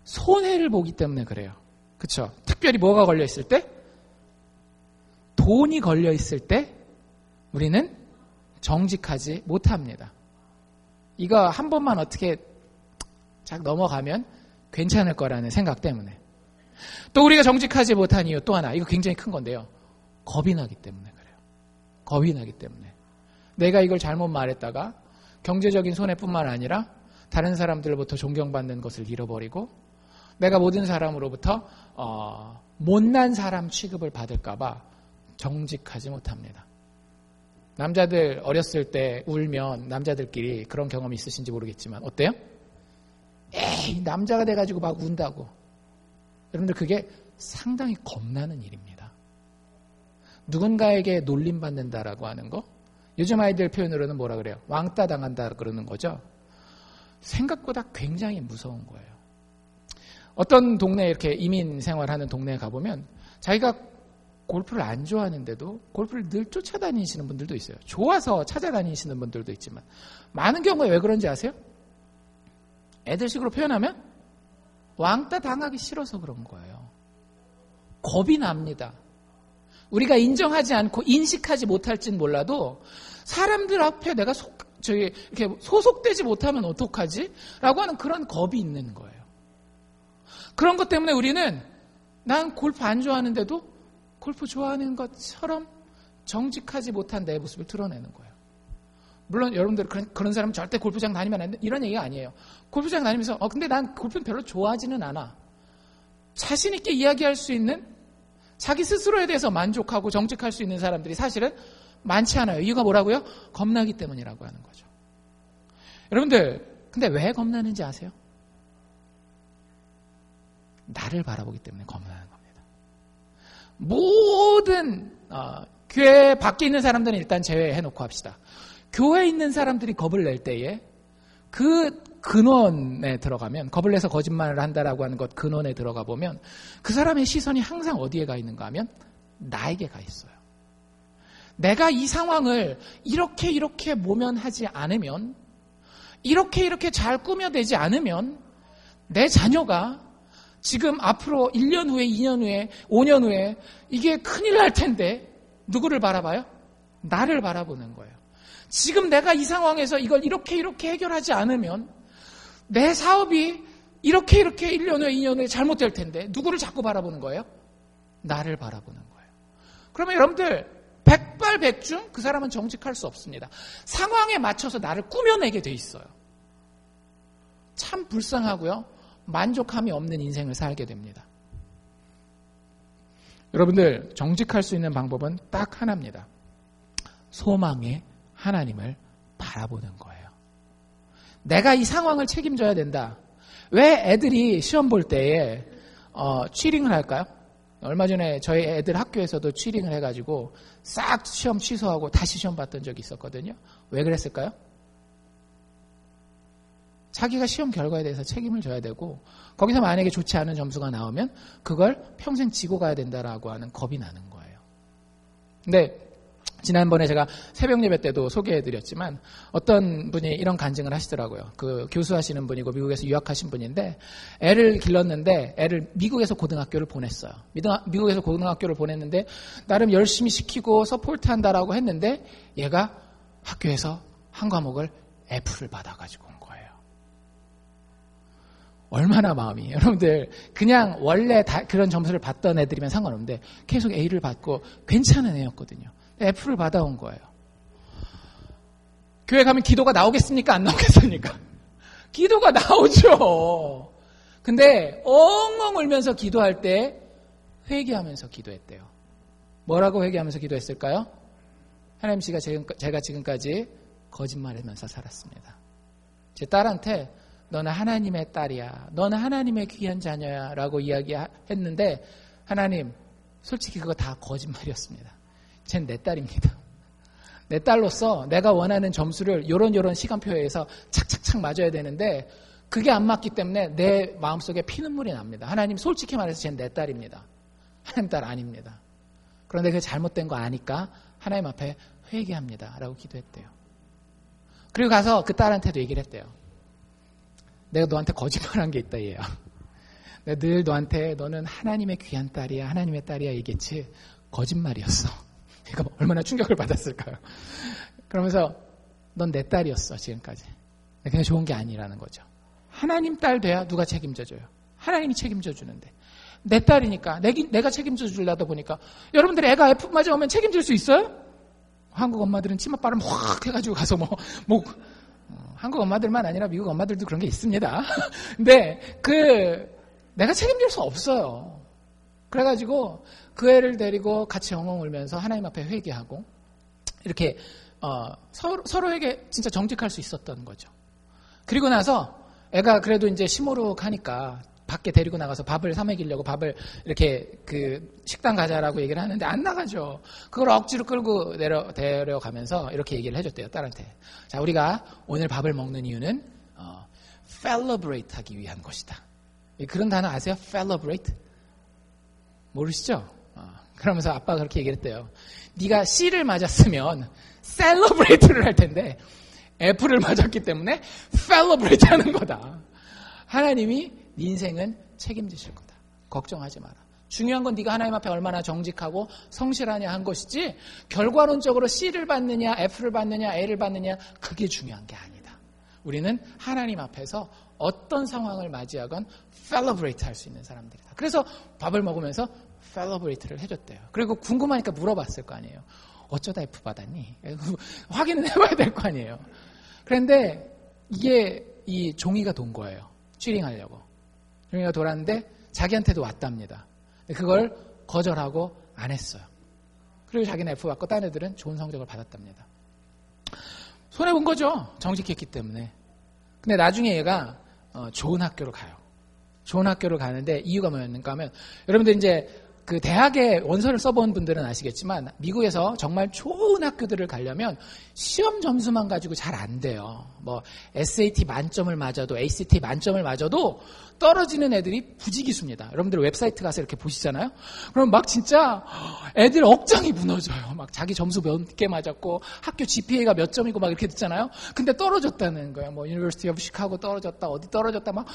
Speaker 1: 손해를 보기 때문에 그래요. 그렇죠? 특별히 뭐가 걸려 있을 때? 돈이 걸려 있을 때 우리는 정직하지 못합니다. 이거 한 번만 어떻게 쫙 넘어가면 괜찮을 거라는 생각 때문에. 또 우리가 정직하지 못한 이유 또 하나, 이거 굉장히 큰 건데요. 겁이 나기 때문에 그래요. 겁이 나기 때문에. 내가 이걸 잘못 말했다가 경제적인 손해뿐만 아니라 다른 사람들로부터 존경받는 것을 잃어버리고 내가 모든 사람으로부터 못난 사람 취급을 받을까 봐 정직하지 못합니다. 남자들 어렸을 때 울면 남자들끼리 그런 경험이 있으신지 모르겠지만 어때요? 에이, 남자가 돼가지고 막 운다고. 여러분들 그게 상당히 겁나는 일입니다. 누군가에게 놀림받는다라고 하는 거, 요즘 아이들 표현으로는 뭐라 그래요? 왕따 당한다 그러는 거죠. 생각보다 굉장히 무서운 거예요. 어떤 동네에 이렇게 이민 생활하는 동네에 가보면 자기가 골프를 안 좋아하는데도 골프를 늘 쫓아다니시는 분들도 있어요. 좋아서 찾아다니시는 분들도 있지만 많은 경우에 왜 그런지 아세요? 애들식으로 표현하면 왕따 당하기 싫어서 그런 거예요. 겁이 납니다. 우리가 인정하지 않고 인식하지 못할진 몰라도 사람들 앞에 내가 이렇게 소속되지 못하면 어떡하지? 라고 하는 그런 겁이 있는 거예요. 그런 것 때문에 우리는 난 골프 안 좋아하는데도 골프 좋아하는 것처럼 정직하지 못한 내 모습을 드러내는 거예요. 물론 여러분들 그런 사람은 절대 골프장 다니면 안 돼. 이런 얘기가 아니에요. 골프장 다니면서 근데 난 골프는 별로 좋아하지는 않아. 자신 있게 이야기할 수 있는 자기 스스로에 대해서 만족하고 정직할 수 있는 사람들이 사실은 많지 않아요. 이유가 뭐라고요? 겁나기 때문이라고 하는 거죠. 여러분들 근데 왜 겁나는지 아세요? 나를 바라보기 때문에 겁나는 겁니다. 모든 교회 밖에 있는 사람들은 일단 제외해놓고 합시다. 교회에 있는 사람들이 겁을 낼 때에 그 근원에 들어가면, 겁을 내서 거짓말을 한다라고 하는 것 근원에 들어가 보면 그 사람의 시선이 항상 어디에 가 있는가 하면 나에게 가 있어요. 내가 이 상황을 이렇게 모면하지 않으면, 이렇게 잘 꾸며내지 않으면 내 자녀가 지금 앞으로 1년 후에, 2년 후에, 5년 후에 이게 큰일 날 텐데 누구를 바라봐요? 나를 바라보는 거예요. 지금 내가 이 상황에서 이걸 이렇게 해결하지 않으면 내 사업이 이렇게 1년 후에 2년 후에 잘못될 텐데 누구를 자꾸 바라보는 거예요? 나를 바라보는 거예요. 그러면 여러분들 백발백중 그 사람은 정직할 수 없습니다. 상황에 맞춰서 나를 꾸며내게 돼 있어요. 참 불쌍하고요. 만족함이 없는 인생을 살게 됩니다. 여러분들 정직할 수 있는 방법은 딱 하나입니다. 소망의 하나님을 바라보는 거예요. 내가 이 상황을 책임져야 된다. 왜 애들이 시험 볼 때에 취링을 할까요? 얼마 전에 저희 애들 학교에서도 취링을 해가지고 싹 시험 취소하고 다시 시험 봤던 적이 있었거든요. 왜 그랬을까요? 자기가 시험 결과에 대해서 책임을 져야 되고 거기서 만약에 좋지 않은 점수가 나오면 그걸 평생 지고 가야 된다라고 하는 겁이 나는 거예요. 근데 지난번에 제가 새벽 예배 때도 소개해드렸지만 어떤 분이 이런 간증을 하시더라고요. 그 교수하시는 분이고 미국에서 유학하신 분인데 애를 길렀는데 애를 미국에서 고등학교를 보냈어요. 미국에서 고등학교를 보냈는데 나름 열심히 시키고 서포트한다라고 했는데 얘가 학교에서 한 과목을 F를 받아가지고 온 거예요. 얼마나 마음이, 여러분들 그냥 원래 그런 점수를 받던 애들이면 상관없는데 계속 A를 받고 괜찮은 애였거든요. F를 받아온 거예요. 교회 가면 기도가 나오겠습니까? 안 나오겠습니까? 기도가 나오죠. 근데 엉엉 울면서 기도할 때 회개하면서 기도했대요. 뭐라고 회개하면서 기도했을까요? 하나님, 제가 지금까지 거짓말하면서 살았습니다. 제 딸한테 너는 하나님의 딸이야. 너는 하나님의 귀한 자녀야 라고 이야기했는데 하나님, 솔직히 그거 다 거짓말이었습니다. 쟨 내 딸입니다. 내 딸로서 내가 원하는 점수를 요런 시간표에서 착착착 맞아야 되는데 그게 안 맞기 때문에 내 마음속에 피눈물이 납니다. 하나님, 솔직히 말해서 쟨 내 딸입니다. 하나님 딸 아닙니다. 그런데 그게 잘못된 거 아니까 하나님 앞에 회개합니다 라고 기도했대요. 그리고 가서 그 딸한테도 얘기를 했대요. 내가 너한테 거짓말한 게 있다 얘야. 내가 늘 너한테 너는 하나님의 귀한 딸이야, 하나님의 딸이야 얘기했지 거짓말이었어. 그러니까 얼마나 충격을 받았을까요? 그러면서 넌 내 딸이었어 지금까지. 그냥 좋은 게 아니라는 거죠. 하나님 딸 돼야 누가 책임져줘요? 하나님이 책임져 주는데 내 딸이니까 내가 책임져 주려다 보니까 여러분들이 애가 F 맞아오면 책임질 수 있어요? 한국 엄마들은 치맛바람 확 해가지고 가서 한국 엄마들만 아니라 미국 엄마들도 그런 게 있습니다. 근데 내가 책임질 수 없어요. 그래가지고 그 애를 데리고 같이 엉엉 울면서 하나님 앞에 회개하고 이렇게 서로에게 진짜 정직할 수 있었던 거죠. 그리고 나서 애가 그래도 이제 시무룩하니까 밖에 데리고 나가서 밥을 사 먹이려고 밥을 이렇게 식당 가자라고 얘기를 하는데 안 나가죠. 그걸 억지로 끌고 데려가면서 이렇게 얘기를 해줬대요, 딸한테. 자, 우리가 오늘 밥을 먹는 이유는 celebrate 하기 위한 것이다. 그런 단어 아세요? celebrate? 모르시죠? 그러면서 아빠가 그렇게 얘기를 했대요. 네가 C를 맞았으면 celebrate를 할 텐데 F를 맞았기 때문에 celebrate 하는 거다. 하나님이 네 인생은 책임지실 거다. 걱정하지 마라. 중요한 건 네가 하나님 앞에 얼마나 정직하고 성실하냐 한 것이지 결과론적으로 C를 받느냐 F를 받느냐 A를 받느냐 그게 중요한 게 아니다. 우리는 하나님 앞에서 어떤 상황을 맞이하건 셀러브레이트 할 수 있는 사람들이다. 그래서 밥을 먹으면서 셀러브레이트를 해줬대요. 그리고 궁금하니까 물어봤을 거 아니에요. 어쩌다 F 받았니? 확인을 해봐야 될 거 아니에요. 그런데 이게 이 종이가 돈 거예요. 취링하려고. 종이가 돌았는데 자기한테도 왔답니다. 그걸 거절하고 안 했어요. 그리고 자기는 F 받고 딴 애들은 좋은 성적을 받았답니다. 손해본 거죠. 정직했기 때문에. 근데 나중에 얘가 좋은 학교로 가요. 좋은 학교를 가는데 이유가 뭐였는가 하면 여러분들 이제 그 대학에 원서를 써본 분들은 아시겠지만 미국에서 정말 좋은 학교들을 가려면 시험 점수만 가지고 잘 안 돼요. 뭐 SAT 만점을 맞아도 ACT 만점을 맞아도 떨어지는 애들이 부지기수입니다. 여러분들 웹사이트 가서 이렇게 보시잖아요. 그럼 막 진짜 애들 억장이 무너져요. 막 자기 점수 몇 개 맞았고 학교 GPA가 몇 점이고 막 이렇게 듣잖아요. 근데 떨어졌다는 거예요. 뭐 유니버시티 오브 시카고 떨어졌다 어디 떨어졌다 막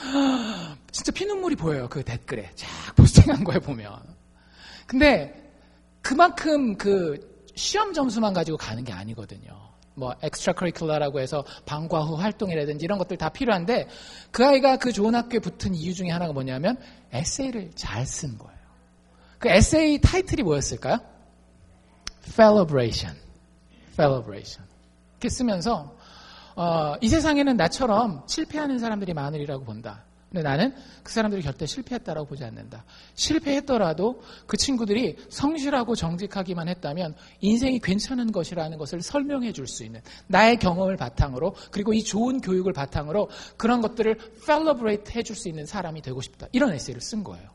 Speaker 1: 진짜 피눈물이 보여요. 그 댓글에 쫙 포스팅한 거에 보면. 근데 그만큼 그 시험 점수만 가지고 가는 게 아니거든요. 뭐 엑스트라 커리큘러라고 해서 방과 후 활동이라든지 이런 것들 다 필요한데 그 아이가 그 좋은 학교에 붙은 이유 중에 하나가 뭐냐면 에세이를 잘 쓴 거예요. 그 에세이 타이틀이 뭐였을까요? Celebration. 이렇게 쓰면서 이 세상에는 나처럼 실패하는 사람들이 많으리라고 본다. 근데 나는 그 사람들이 절대 실패했다라고 보지 않는다. 실패했더라도 그 친구들이 성실하고 정직하기만 했다면 인생이 괜찮은 것이라는 것을 설명해 줄 수 있는 나의 경험을 바탕으로 그리고 이 좋은 교육을 바탕으로 그런 것들을 셀러브레이트 해줄 수 있는 사람이 되고 싶다. 이런 에세이를 쓴 거예요.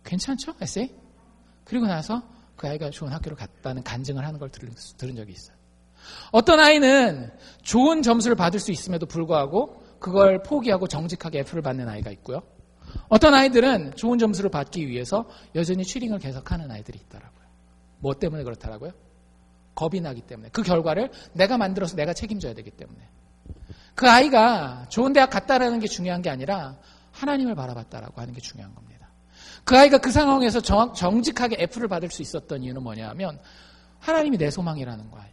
Speaker 1: 괜찮죠? 에세이? 그리고 나서 그 아이가 좋은 학교를 갔다는 간증을 하는 걸 들은 적이 있어요. 어떤 아이는 좋은 점수를 받을 수 있음에도 불구하고 그걸 포기하고 정직하게 F를 받는 아이가 있고요. 어떤 아이들은 좋은 점수를 받기 위해서 여전히 취링을 계속하는 아이들이 있더라고요. 뭐 때문에 그렇더라고요? 겁이 나기 때문에. 그 결과를 내가 만들어서 내가 책임져야 되기 때문에. 그 아이가 좋은 대학 갔다라는 게 중요한 게 아니라 하나님을 바라봤다라고 하는 게 중요한 겁니다. 그 아이가 그 상황에서 정직하게 F를 받을 수 있었던 이유는 뭐냐 하면 하나님이 내 소망이라는 거예요.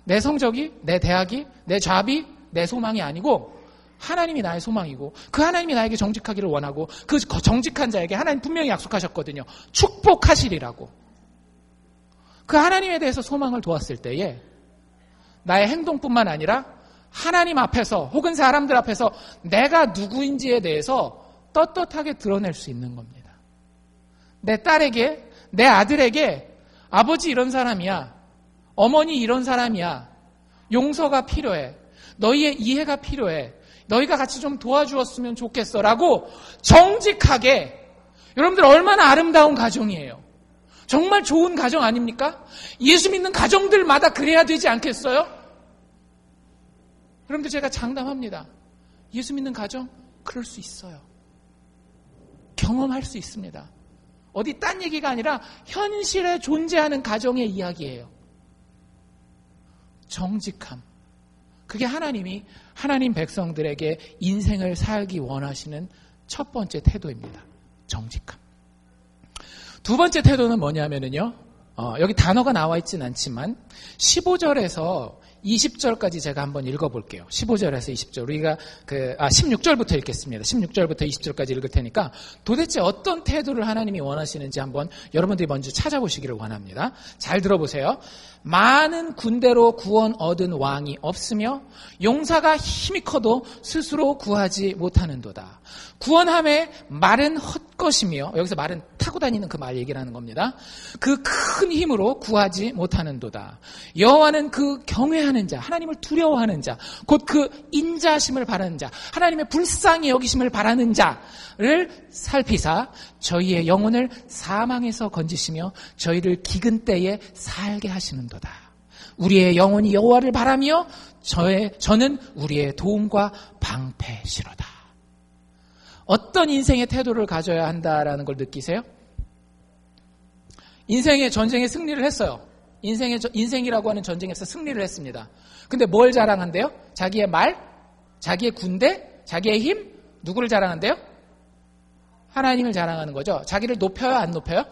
Speaker 1: 내 성적이, 내 대학이, 내 잡이 내 소망이 아니고 하나님이 나의 소망이고 그 하나님이 나에게 정직하기를 원하고 그 정직한 자에게 하나님 분명히 약속하셨거든요. 축복하시리라고. 그 하나님에 대해서 소망을 두었을 때에 나의 행동뿐만 아니라 하나님 앞에서 혹은 사람들 앞에서 내가 누구인지에 대해서 떳떳하게 드러낼 수 있는 겁니다. 내 딸에게, 내 아들에게 아버지 이런 사람이야. 어머니 이런 사람이야. 용서가 필요해. 너희의 이해가 필요해. 너희가 같이 좀 도와주었으면 좋겠어. 라고 정직하게 여러분들 얼마나 아름다운 가정이에요. 정말 좋은 가정 아닙니까? 예수 믿는 가정들마다 그래야 되지 않겠어요? 여러분들 제가 장담합니다. 예수 믿는 가정 그럴 수 있어요. 경험할 수 있습니다. 어디 딴 얘기가 아니라 현실에 존재하는 가정의 이야기예요. 정직함. 그게 하나님이 하나님 백성들에게 인생을 살기 원하시는 첫 번째 태도입니다. 정직함. 두 번째 태도는 뭐냐면요. 여기 단어가 나와 있진 않지만 15절에서 20절까지 제가 한번 읽어볼게요. 15절에서 20절. 우리가 16절부터 읽겠습니다. 16절부터 20절까지 읽을 테니까 도대체 어떤 태도를 하나님이 원하시는지 한번 여러분들이 먼저 찾아보시기를 원합니다. 잘 들어보세요. 많은 군대로 구원 얻은 왕이 없으며 용사가 힘이 커도 스스로 구하지 못하는도다. 구원함에 말은 헛것이며 여기서 말은 타고 다니는 그 말 얘기를 하는 겁니다. 그 큰 힘으로 구하지 못하는도다. 여호와는 그 경외하는 자, 하나님을 두려워하는 자, 곧 그 인자심을 바라는 자, 하나님의 불쌍히 여기심을 바라는 자를 살피사 저희의 영혼을 사망에서 건지시며 저희를 기근 때에 살게 하시는도다. 우리의 영혼이 여호와를 바라며 저는 우리의 도움과 방패시로다. 어떤 인생의 태도를 가져야 한다라는 걸 느끼세요? 인생의 전쟁에 승리를 했어요. 인생이라고 하는 전쟁에서 승리를 했습니다. 근데 뭘 자랑한대요? 자기의 말, 자기의 군대, 자기의 힘, 누구를 자랑한대요? 하나님을 자랑하는 거죠. 자기를 높여요, 안 높여요?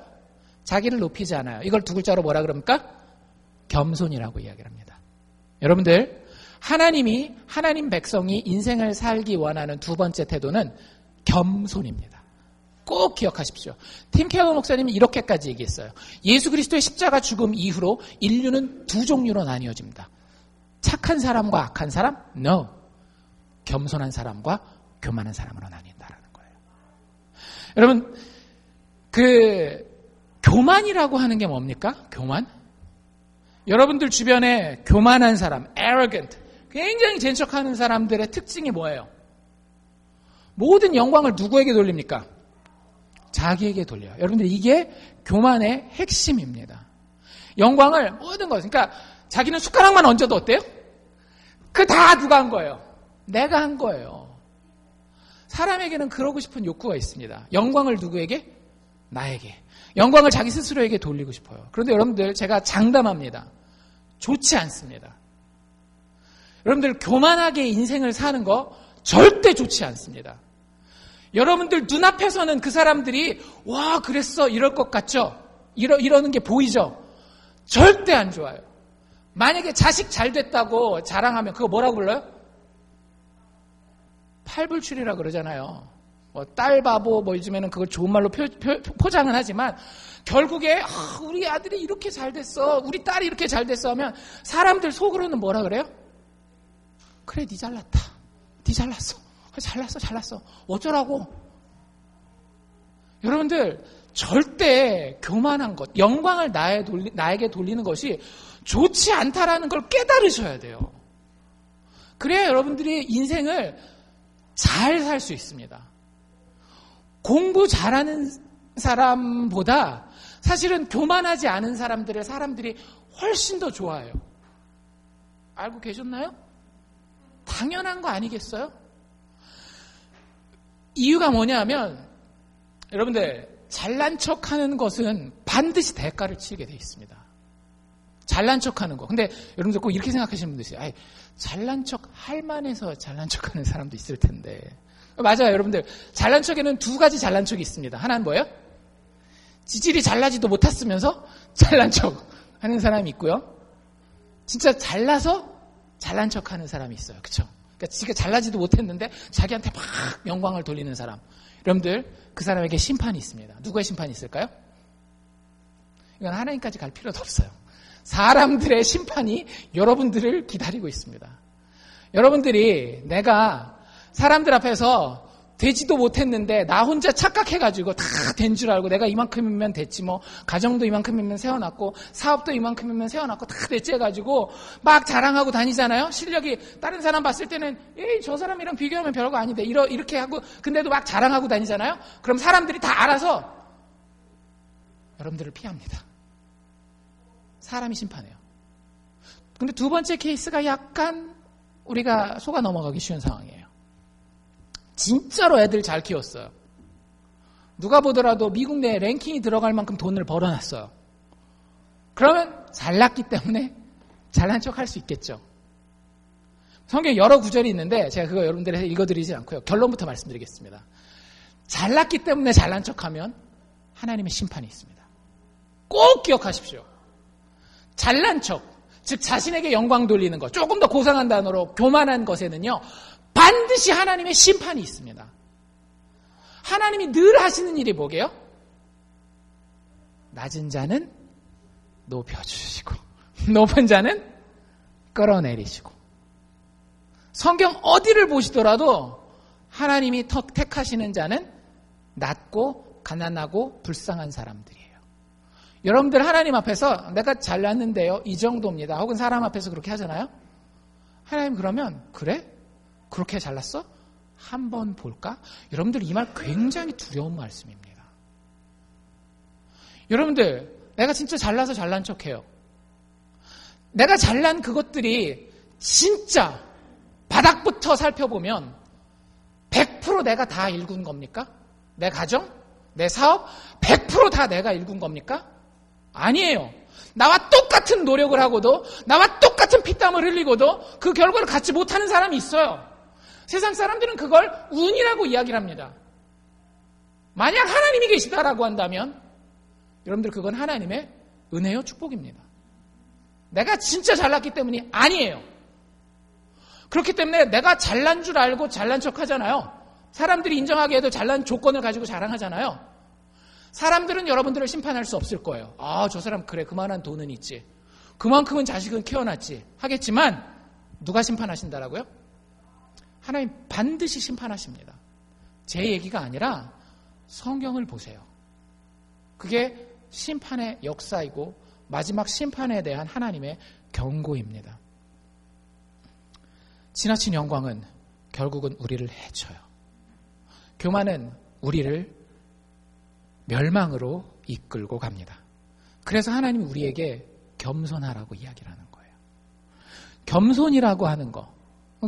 Speaker 1: 자기를 높이지 않아요. 이걸 두 글자로 뭐라 그럽니까? 겸손이라고 이야기를 합니다. 여러분들, 하나님 백성이 인생을 살기 원하는 두 번째 태도는 겸손입니다. 꼭 기억하십시오. 팀 케어 목사님이 이렇게까지 얘기했어요. 예수 그리스도의 십자가 죽음 이후로 인류는 두 종류로 나뉘어집니다. 착한 사람과 악한 사람? No. 겸손한 사람과 교만한 사람으로 나뉜다라는 거예요. 여러분, 교만이라고 하는 게 뭡니까? 교만? 여러분들 주변에 교만한 사람, arrogant, 굉장히 jen척하는 사람들의 특징이 뭐예요? 모든 영광을 누구에게 돌립니까? 자기에게 돌려요. 여러분들 이게 교만의 핵심입니다. 영광을 모든 것, 그러니까 자기는 숟가락만 얹어도 어때요? 그 다 누가 한 거예요? 내가 한 거예요. 사람에게는 그러고 싶은 욕구가 있습니다. 영광을 누구에게? 나에게. 영광을 자기 스스로에게 돌리고 싶어요. 그런데 여러분들 제가 장담합니다. 좋지 않습니다. 여러분들 교만하게 인생을 사는 거 절대 좋지 않습니다. 여러분들 눈앞에서는 그 사람들이 와 그랬어 이럴 것 같죠? 이러는 게 보이죠? 절대 안 좋아요. 만약에 자식 잘 됐다고 자랑하면 그거 뭐라고 불러요? 팔불출이라 그러잖아요. 딸 바보 요즘에는 그걸 좋은 말로 포장은 하지만 결국에 우리 아들이 이렇게 잘 됐어, 우리 딸이 이렇게 잘 됐어 하면 사람들 속으로는 뭐라 그래요? 그래, 니 잘났다, 니 잘났어, 잘났어 어쩌라고. 여러분들 절대 교만한 것, 영광을 나에게 돌리는 것이 좋지 않다라는 걸 깨달으셔야 돼요. 그래야 여러분들이 인생을 잘 살 수 있습니다. 공부 잘하는 사람보다 사실은 교만하지 않은 사람들이 훨씬 더 좋아해요. 알고 계셨나요? 당연한 거 아니겠어요? 이유가 뭐냐면 여러분들 잘난 척하는 것은 반드시 대가를 치르게 돼 있습니다. 잘난 척하는 거. 근데 여러분들 꼭 이렇게 생각하시는 분들 있어요. 잘난 척 할 만해서 잘난 척하는 사람도 있을 텐데. 맞아요, 여러분들. 잘난 척에는 두 가지 잘난 척이 있습니다. 하나는 뭐예요? 지질이 잘나지도 못했으면서 잘난 척 하는 사람이 있고요. 진짜 잘나서 잘난 척 하는 사람이 있어요. 그쵸? 그러니까 지가 잘나지도 못했는데 자기한테 막 영광을 돌리는 사람. 여러분들, 그 사람에게 심판이 있습니다. 누구의 심판이 있을까요? 이건 하나님까지 갈 필요도 없어요. 사람들의 심판이 여러분들을 기다리고 있습니다. 여러분들이 내가 사람들 앞에서 되지도 못했는데 나 혼자 착각해가지고 다 된 줄 알고 내가 이만큼이면 됐지 뭐 가정도 이만큼이면 세워놨고 사업도 이만큼이면 세워놨고 다 됐지 해가지고 막 자랑하고 다니잖아요. 실력이 다른 사람 봤을 때는 에이 저 사람이랑 비교하면 별거 아닌데 이렇게 하고 근데도 막 자랑하고 다니잖아요. 그럼 사람들이 다 알아서 여러분들을 피합니다. 사람이 심판해요. 근데 두 번째 케이스가 약간 우리가 속아 넘어가기 쉬운 상황이에요. 진짜로 애들 잘 키웠어요. 누가 보더라도 미국 내 랭킹이 들어갈 만큼 돈을 벌어놨어요. 그러면 잘났기 때문에 잘난 척 할 수 있겠죠. 성경에 여러 구절이 있는데 제가 그거 여러분들에게 읽어드리지 않고요. 결론부터 말씀드리겠습니다. 잘났기 때문에 잘난 척하면 하나님의 심판이 있습니다. 꼭 기억하십시오. 잘난 척, 즉 자신에게 영광 돌리는 것, 조금 더 고상한 단어로 교만한 것에는요. 반드시 하나님의 심판이 있습니다. 하나님이 늘 하시는 일이 뭐게요? 낮은 자는 높여주시고 높은 자는 끌어내리시고 성경 어디를 보시더라도 하나님이 택하시는 자는 낮고 가난하고 불쌍한 사람들이에요. 여러분들 하나님 앞에서 내가 잘났는데요 이 정도입니다. 혹은 사람 앞에서 그렇게 하잖아요. 하나님 그러면 그래? 그렇게 잘났어? 한번 볼까? 여러분들 이 말 굉장히 두려운 말씀입니다. 여러분들 내가 진짜 잘나서 잘난 척해요. 내가 잘난 그것들이 진짜 바닥부터 살펴보면 100% 내가 다 일군 겁니까? 내 가정? 내 사업? 100% 다 내가 일군 겁니까? 아니에요. 나와 똑같은 노력을 하고도 나와 똑같은 피땀을 흘리고도 그 결과를 갖지 못하는 사람이 있어요. 세상 사람들은 그걸 운이라고 이야기를 합니다. 만약 하나님이 계시다라고 한다면 여러분들 그건 하나님의 은혜요 축복입니다. 내가 진짜 잘났기 때문이 아니에요. 그렇기 때문에 내가 잘난 줄 알고 잘난 척 하잖아요. 사람들이 인정하게 해도 잘난 조건을 가지고 자랑하잖아요. 사람들은 여러분들을 심판할 수 없을 거예요. 아, 저 사람 그래, 그만한 돈은 있지, 그만큼은 자식은 키워놨지 하겠지만 누가 심판하신다라고요? 하나님 반드시 심판하십니다. 제 얘기가 아니라 성경을 보세요. 그게 심판의 역사이고 마지막 심판에 대한 하나님의 경고입니다. 지나친 영광은 결국은 우리를 해쳐요. 교만은 우리를 멸망으로 이끌고 갑니다. 그래서 하나님이 우리에게 겸손하라고 이야기를 하는 거예요. 겸손이라고 하는 거,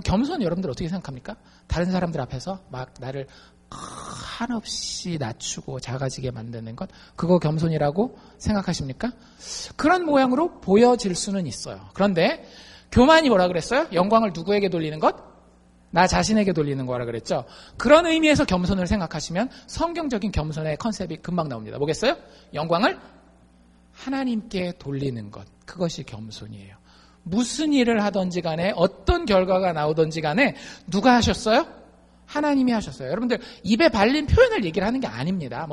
Speaker 1: 겸손 여러분들 어떻게 생각합니까? 다른 사람들 앞에서 막 나를 한없이 낮추고 작아지게 만드는 것, 그거 겸손이라고 생각하십니까? 그런 모양으로 보여질 수는 있어요. 그런데 교만이 뭐라 그랬어요? 영광을 누구에게 돌리는 것? 나 자신에게 돌리는 거라 그랬죠. 그런 의미에서 겸손을 생각하시면 성경적인 겸손의 컨셉이 금방 나옵니다. 뭐겠어요? 영광을 하나님께 돌리는 것, 그것이 겸손이에요. 무슨 일을 하든지 간에 어떤 결과가 나오든지 간에 누가 하셨어요? 하나님이 하셨어요. 여러분들 입에 발린 표현을 얘기를 하는 게 아닙니다.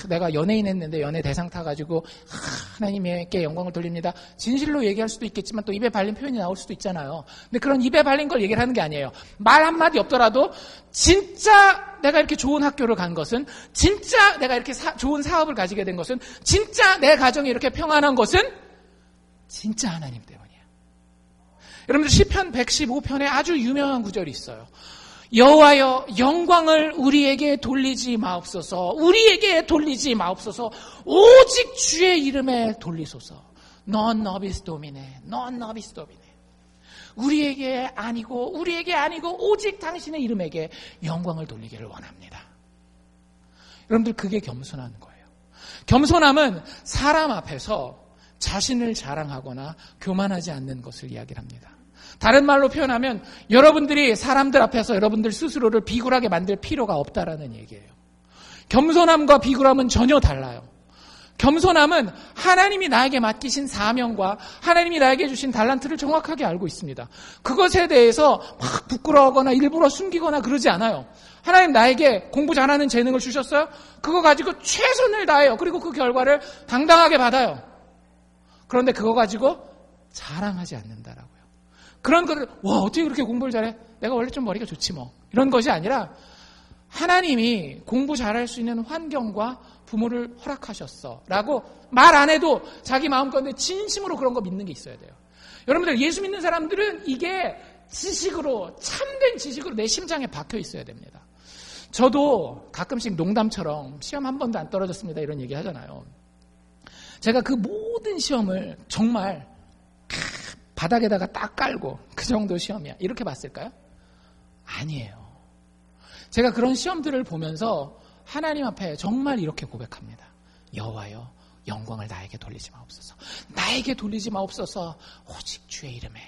Speaker 1: 내가 연예인 했는데 연예 대상 타가지고 하나님께 영광을 돌립니다. 진실로 얘기할 수도 있겠지만 또 입에 발린 표현이 나올 수도 있잖아요. 근데 그런 입에 발린 걸 얘기를 하는 게 아니에요. 말 한마디 없더라도 진짜 내가 이렇게 좋은 학교를 간 것은, 진짜 내가 이렇게 좋은 사업을 가지게 된 것은, 진짜 내 가정이 이렇게 평안한 것은 진짜 하나님 때문이에요. 여러분들 시편 115편에 아주 유명한 구절이 있어요. 여호와여, 영광을 우리에게 돌리지 마옵소서. 우리에게 돌리지 마옵소서. 오직 주의 이름에 돌리소서. Non nobis domine, non nobis domine. 우리에게 아니고 오직 당신의 이름에게 영광을 돌리기를 원합니다. 여러분들 그게 겸손한 거예요. 겸손함은 사람 앞에서 자신을 자랑하거나 교만하지 않는 것을 이야기합니다. 다른 말로 표현하면 여러분들이 사람들 앞에서 여러분들 스스로를 비굴하게 만들 필요가 없다라는 얘기예요. 겸손함과 비굴함은 전혀 달라요. 겸손함은 하나님이 나에게 맡기신 사명과 하나님이 나에게 주신 달란트를 정확하게 알고 있습니다. 그것에 대해서 막 부끄러워하거나 일부러 숨기거나 그러지 않아요. 하나님 나에게 공부 잘하는 재능을 주셨어요? 그거 가지고 최선을 다해요. 그리고 그 결과를 당당하게 받아요. 그런데 그거 가지고 자랑하지 않는다라고요. 그런 것을 어떻게 그렇게 공부를 잘해? 내가 원래 좀 머리가 좋지 뭐. 이런 것이 아니라 하나님이 공부 잘할 수 있는 환경과 부모를 허락하셨어 라고 말 안 해도 자기 마음가운데 진심으로 그런 거 믿는 게 있어야 돼요. 여러분들 예수 믿는 사람들은 이게 지식으로, 참된 지식으로 내 심장에 박혀 있어야 됩니다. 저도 가끔씩 농담처럼 시험 한 번도 안 떨어졌습니다 이런 얘기 하잖아요. 제가 그 모든 시험을 정말 바닥에다가 딱 깔고 그 정도 시험이야 이렇게 봤을까요? 아니에요. 제가 그런 시험들을 보면서 하나님 앞에 정말 이렇게 고백합니다. 여호와여, 영광을 나에게 돌리지 마옵소서. 나에게 돌리지 마옵소서. 오직 주의 이름에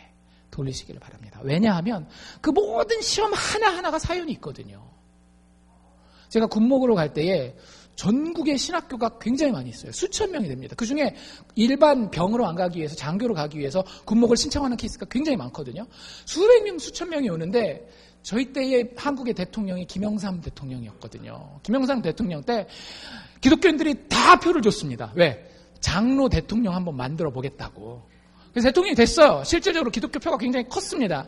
Speaker 1: 돌리시기를 바랍니다. 왜냐하면 그 모든 시험 하나하나가 사연이 있거든요. 제가 군목으로 갈 때에 전국의 신학교가 굉장히 많이 있어요. 수천 명이 됩니다. 그중에 일반 병으로 안 가기 위해서, 장교로 가기 위해서 군목을 신청하는 케이스가 굉장히 많거든요. 수백 명, 수천 명이 오는데 저희 때의 한국의 대통령이 김영삼 대통령이었거든요. 김영삼 대통령 때 기독교인들이 다 표를 줬습니다. 왜? 장로 대통령 한번 만들어 보겠다고. 그래서 대통령이 됐어요. 실질적으로 기독교 표가 굉장히 컸습니다.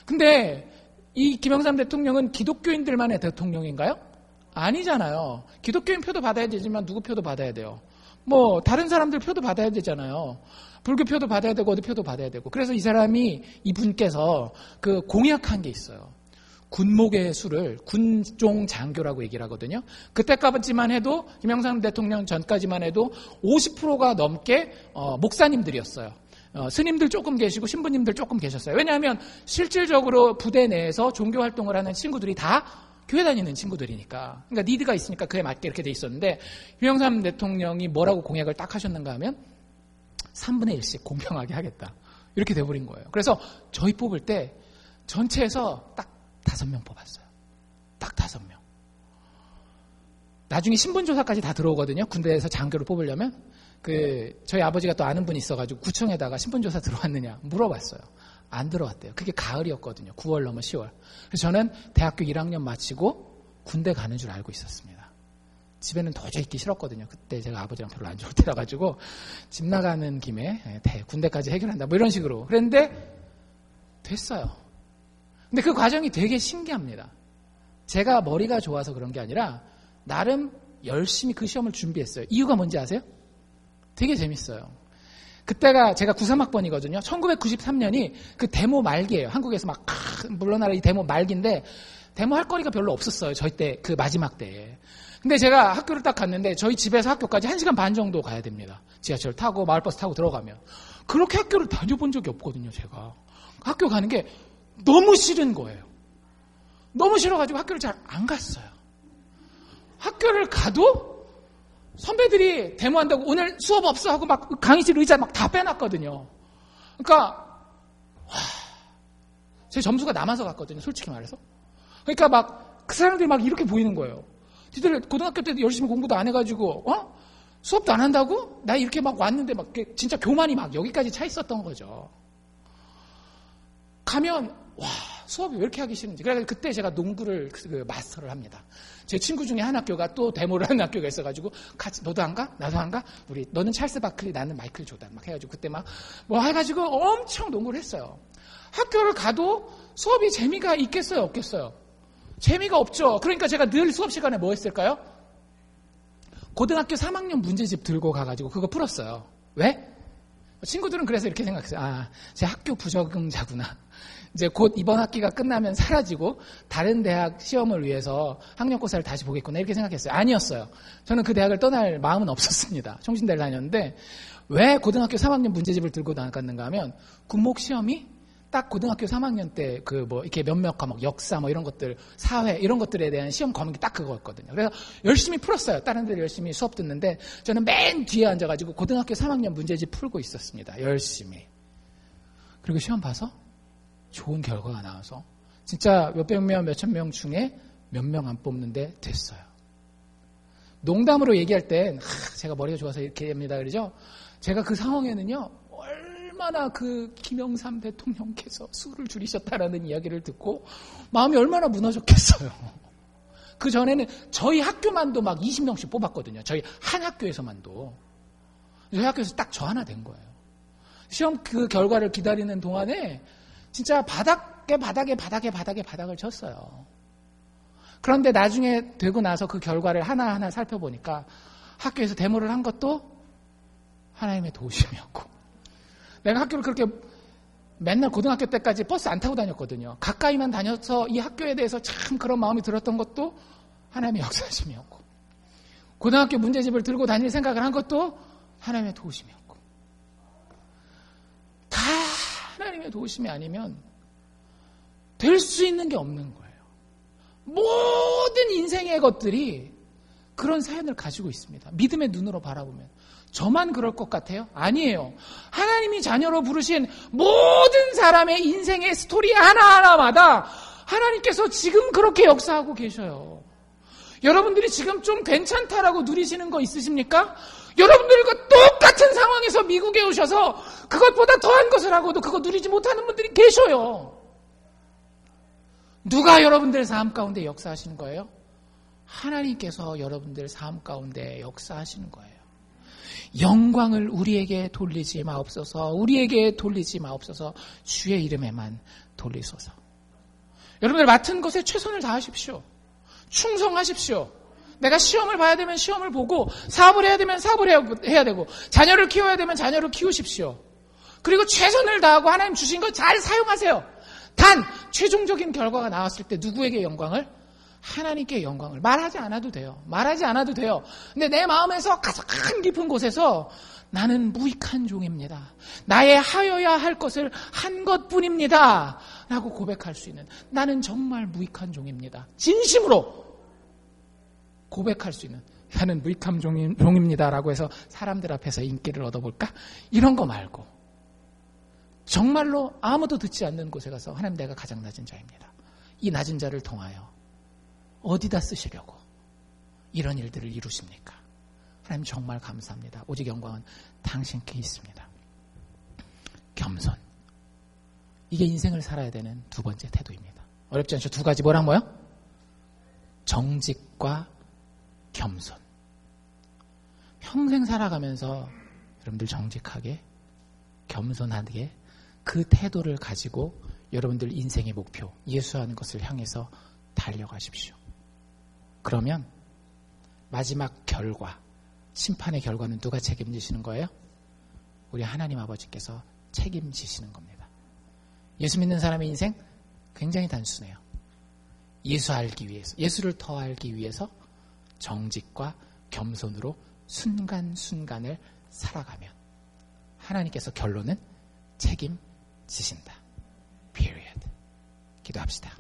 Speaker 1: 근데 이 김영삼 대통령은 기독교인들만의 대통령인가요? 아니잖아요. 기독교인 표도 받아야 되지만 누구 표도 받아야 돼요. 뭐 다른 사람들 표도 받아야 되잖아요. 불교 표도 받아야 되고 어디 표도 받아야 되고. 그래서 이 사람이, 이분께서 그 공약한 게 있어요. 군목의 수를 군종 장교라고 얘기를 하거든요. 그때까지만 해도, 김영삼 대통령 전까지만 해도 50%가 넘게 목사님들이었어요. 스님들 조금 계시고 신부님들 조금 계셨어요. 왜냐하면 실질적으로 부대 내에서 종교 활동을 하는 친구들이 다 교회 다니는 친구들이니까. 그러니까 니드가 있으니까 그에 맞게 이렇게 돼 있었는데, 김영삼 대통령이 뭐라고 공약을 딱 하셨는가 하면 3분의 1씩 공평하게 하겠다. 이렇게 돼버린 거예요. 그래서 저희 뽑을 때 전체에서 딱 5명 뽑았어요. 딱 5명. 나중에 신분조사까지 다 들어오거든요. 군대에서 장교를 뽑으려면. 저희 아버지가 또 아는 분이 있어가지고 구청에다가 신분조사 들어왔느냐 물어봤어요. 안 들어왔대요. 그게 가을이었거든요. 9월 넘어 10월. 그래서 저는 대학교 1학년 마치고 군대 가는 줄 알고 있었습니다. 집에는 도저히 있기 싫었거든요. 그때 제가 아버지랑 별로 안 좋을 때라 가지고 집 나가는 김에 군대까지 해결한다. 뭐 이런 식으로. 그랬는데 됐어요. 근데 그 과정이 되게 신기합니다. 제가 머리가 좋아서 그런 게 아니라 나름 열심히 그 시험을 준비했어요. 이유가 뭔지 아세요? 되게 재밌어요. 그때가 제가 93학번이거든요. 1993년이 그 데모 말기예요. 한국에서 막 물러나라 이 데모 말기인데 데모 할 거리가 별로 없었어요. 저희 때 그 마지막 때에. 근데 제가 학교를 딱 갔는데 저희 집에서 학교까지 1시간 반 정도 가야 됩니다. 지하철 타고 마을버스 타고 들어가면. 그렇게 학교를 다녀본 적이 없거든요. 제가. 학교 가는 게 너무 싫은 거예요. 너무 싫어가지고 학교를 잘 안 갔어요. 학교를 가도 선배들이 데모한다고 오늘 수업 없어 하고 막 강의실 의자 막 다 빼놨거든요. 그러니까 제 점수가 남아서 갔거든요. 솔직히 말해서. 그러니까 막 그 사람들이 막 이렇게 보이는 거예요. 니들 고등학교 때도 열심히 공부도 안 해가지고 수업도 안 한다고? 나 이렇게 막 왔는데 막 진짜 교만이 막 여기까지 차 있었던 거죠. 가면 수업이 왜 이렇게 하기 싫은지. 그래서 그때 제가 농구를 마스터를 합니다. 제 친구 중에 한 학교가 또 데모를 하는 학교가 있어가지고 같이 너도 안 가? 나도 안 가? 너는 찰스 바클리 나는 마이클 조단 막 해가지고 그때 막 뭐 해가지고 엄청 농구를 했어요. 학교를 가도 수업이 재미가 있겠어요? 없겠어요? 재미가 없죠. 그러니까 제가 늘 수업 시간에 뭐 했을까요? 고등학교 3학년 문제집 들고 가가지고 그거 풀었어요. 왜? 친구들은 그래서 이렇게 생각했어요. 제 학교 부적응자구나. 이제 곧 이번 학기가 끝나면 사라지고 다른 대학 시험을 위해서 학력고사를 다시 보겠구나 이렇게 생각했어요. 아니었어요. 저는 그 대학을 떠날 마음은 없었습니다. 총신대를 다녔는데 왜 고등학교 3학년 문제집을 들고 나갔는가 하면 군목시험이 딱 고등학교 3학년 때 이렇게 몇몇 과목 역사 이런 것들 사회 이런 것들에 대한 시험 과목이 딱 그거였거든요. 그래서 열심히 풀었어요. 다른 데를 열심히 수업 듣는데 저는 맨 뒤에 앉아가지고 고등학교 3학년 문제집 풀고 있었습니다. 열심히. 그리고 시험 봐서 좋은 결과가 나와서 진짜 몇백 명, 몇천 명 중에 몇 명 안 뽑는데 됐어요. 농담으로 얘기할 땐 제가 머리가 좋아서 이렇게 합니다. 그러죠? 제가 그 상황에는요. 얼마나 김영삼 대통령께서 수를 줄이셨다라는 이야기를 듣고 마음이 얼마나 무너졌겠어요. 그 전에는 저희 학교만도 막 20명씩 뽑았거든요. 저희 한 학교에서만도. 저희 학교에서 딱 저 하나 된 거예요. 시험 그 결과를 기다리는 동안에 진짜 바닥을 쳤어요. 그런데 나중에 되고 나서 그 결과를 하나하나 살펴보니까 학교에서 데모를 한 것도 하나님의 도우심이었고 내가 학교를 그렇게 맨날 고등학교 때까지 버스 안 타고 다녔거든요. 가까이만 다녀서 이 학교에 대해서 참 그런 마음이 들었던 것도 하나님의 역사심이었고 고등학교 문제집을 들고 다닐 생각을 한 것도 하나님의 도우심이었고 다 하나님의 도우심이 아니면 될 수 있는 게 없는 거예요. 모든 인생의 것들이 그런 사연을 가지고 있습니다. 믿음의 눈으로 바라보면 저만 그럴 것 같아요? 아니에요. 하나님이 자녀로 부르신 모든 사람의 인생의 스토리 하나하나마다 하나님께서 지금 그렇게 역사하고 계셔요. 여러분들이 지금 좀 괜찮다라고 누리시는 거 있으십니까? 여러분들과 똑같은 상황에서 미국에 오셔서 그것보다 더한 것을 하고도 그거 누리지 못하는 분들이 계셔요. 누가 여러분들 삶 가운데 역사하시는 거예요? 하나님께서 여러분들 삶 가운데 역사하시는 거예요. 영광을 우리에게 돌리지 마옵소서. 우리에게 돌리지 마옵소서. 주의 이름에만 돌리소서. 여러분들 맡은 것에 최선을 다하십시오. 충성하십시오. 내가 시험을 봐야 되면 시험을 보고 사업을 해야 되면 사업을 해야 되고 자녀를 키워야 되면 자녀를 키우십시오. 그리고 최선을 다하고 하나님 주신 것 잘 사용하세요. 단 최종적인 결과가 나왔을 때 누구에게 영광을? 하나님께 영광을. 말하지 않아도 돼요. 말하지 않아도 돼요. 근데 내 마음에서 가장 깊은 곳에서 나는 무익한 종입니다. 나의 하여야 할 것을 한 것뿐입니다. 라고 고백할 수 있는 나는 정말 무익한 종입니다. 진심으로 고백할 수 있는 나는 무익한 종입니다. 라고 해서 사람들 앞에서 인기를 얻어볼까? 이런 거 말고 정말로 아무도 듣지 않는 곳에 가서 하나님 내가 가장 낮은 자입니다. 이 낮은 자를 통하여 어디다 쓰시려고 이런 일들을 이루십니까? 하나님 정말 감사합니다. 오직 영광은 당신께 있습니다. 겸손. 이게 인생을 살아야 되는 두 번째 태도입니다. 어렵지 않죠? 두 가지 뭐랑 뭐요? 정직과 겸손. 평생 살아가면서 여러분들 정직하게, 겸손하게 그 태도를 가지고 여러분들 인생의 목표, 예수하는 것을 향해서 달려가십시오. 그러면 마지막 결과, 심판의 결과는 누가 책임지시는 거예요? 우리 하나님 아버지께서 책임지시는 겁니다. 예수 믿는 사람의 인생 굉장히 단순해요. 예수 알기 위해서, 예수를 더 알기 위해서 정직과 겸손으로 순간순간을 살아가면 하나님께서 결론은 책임지신다. period. 기도합시다.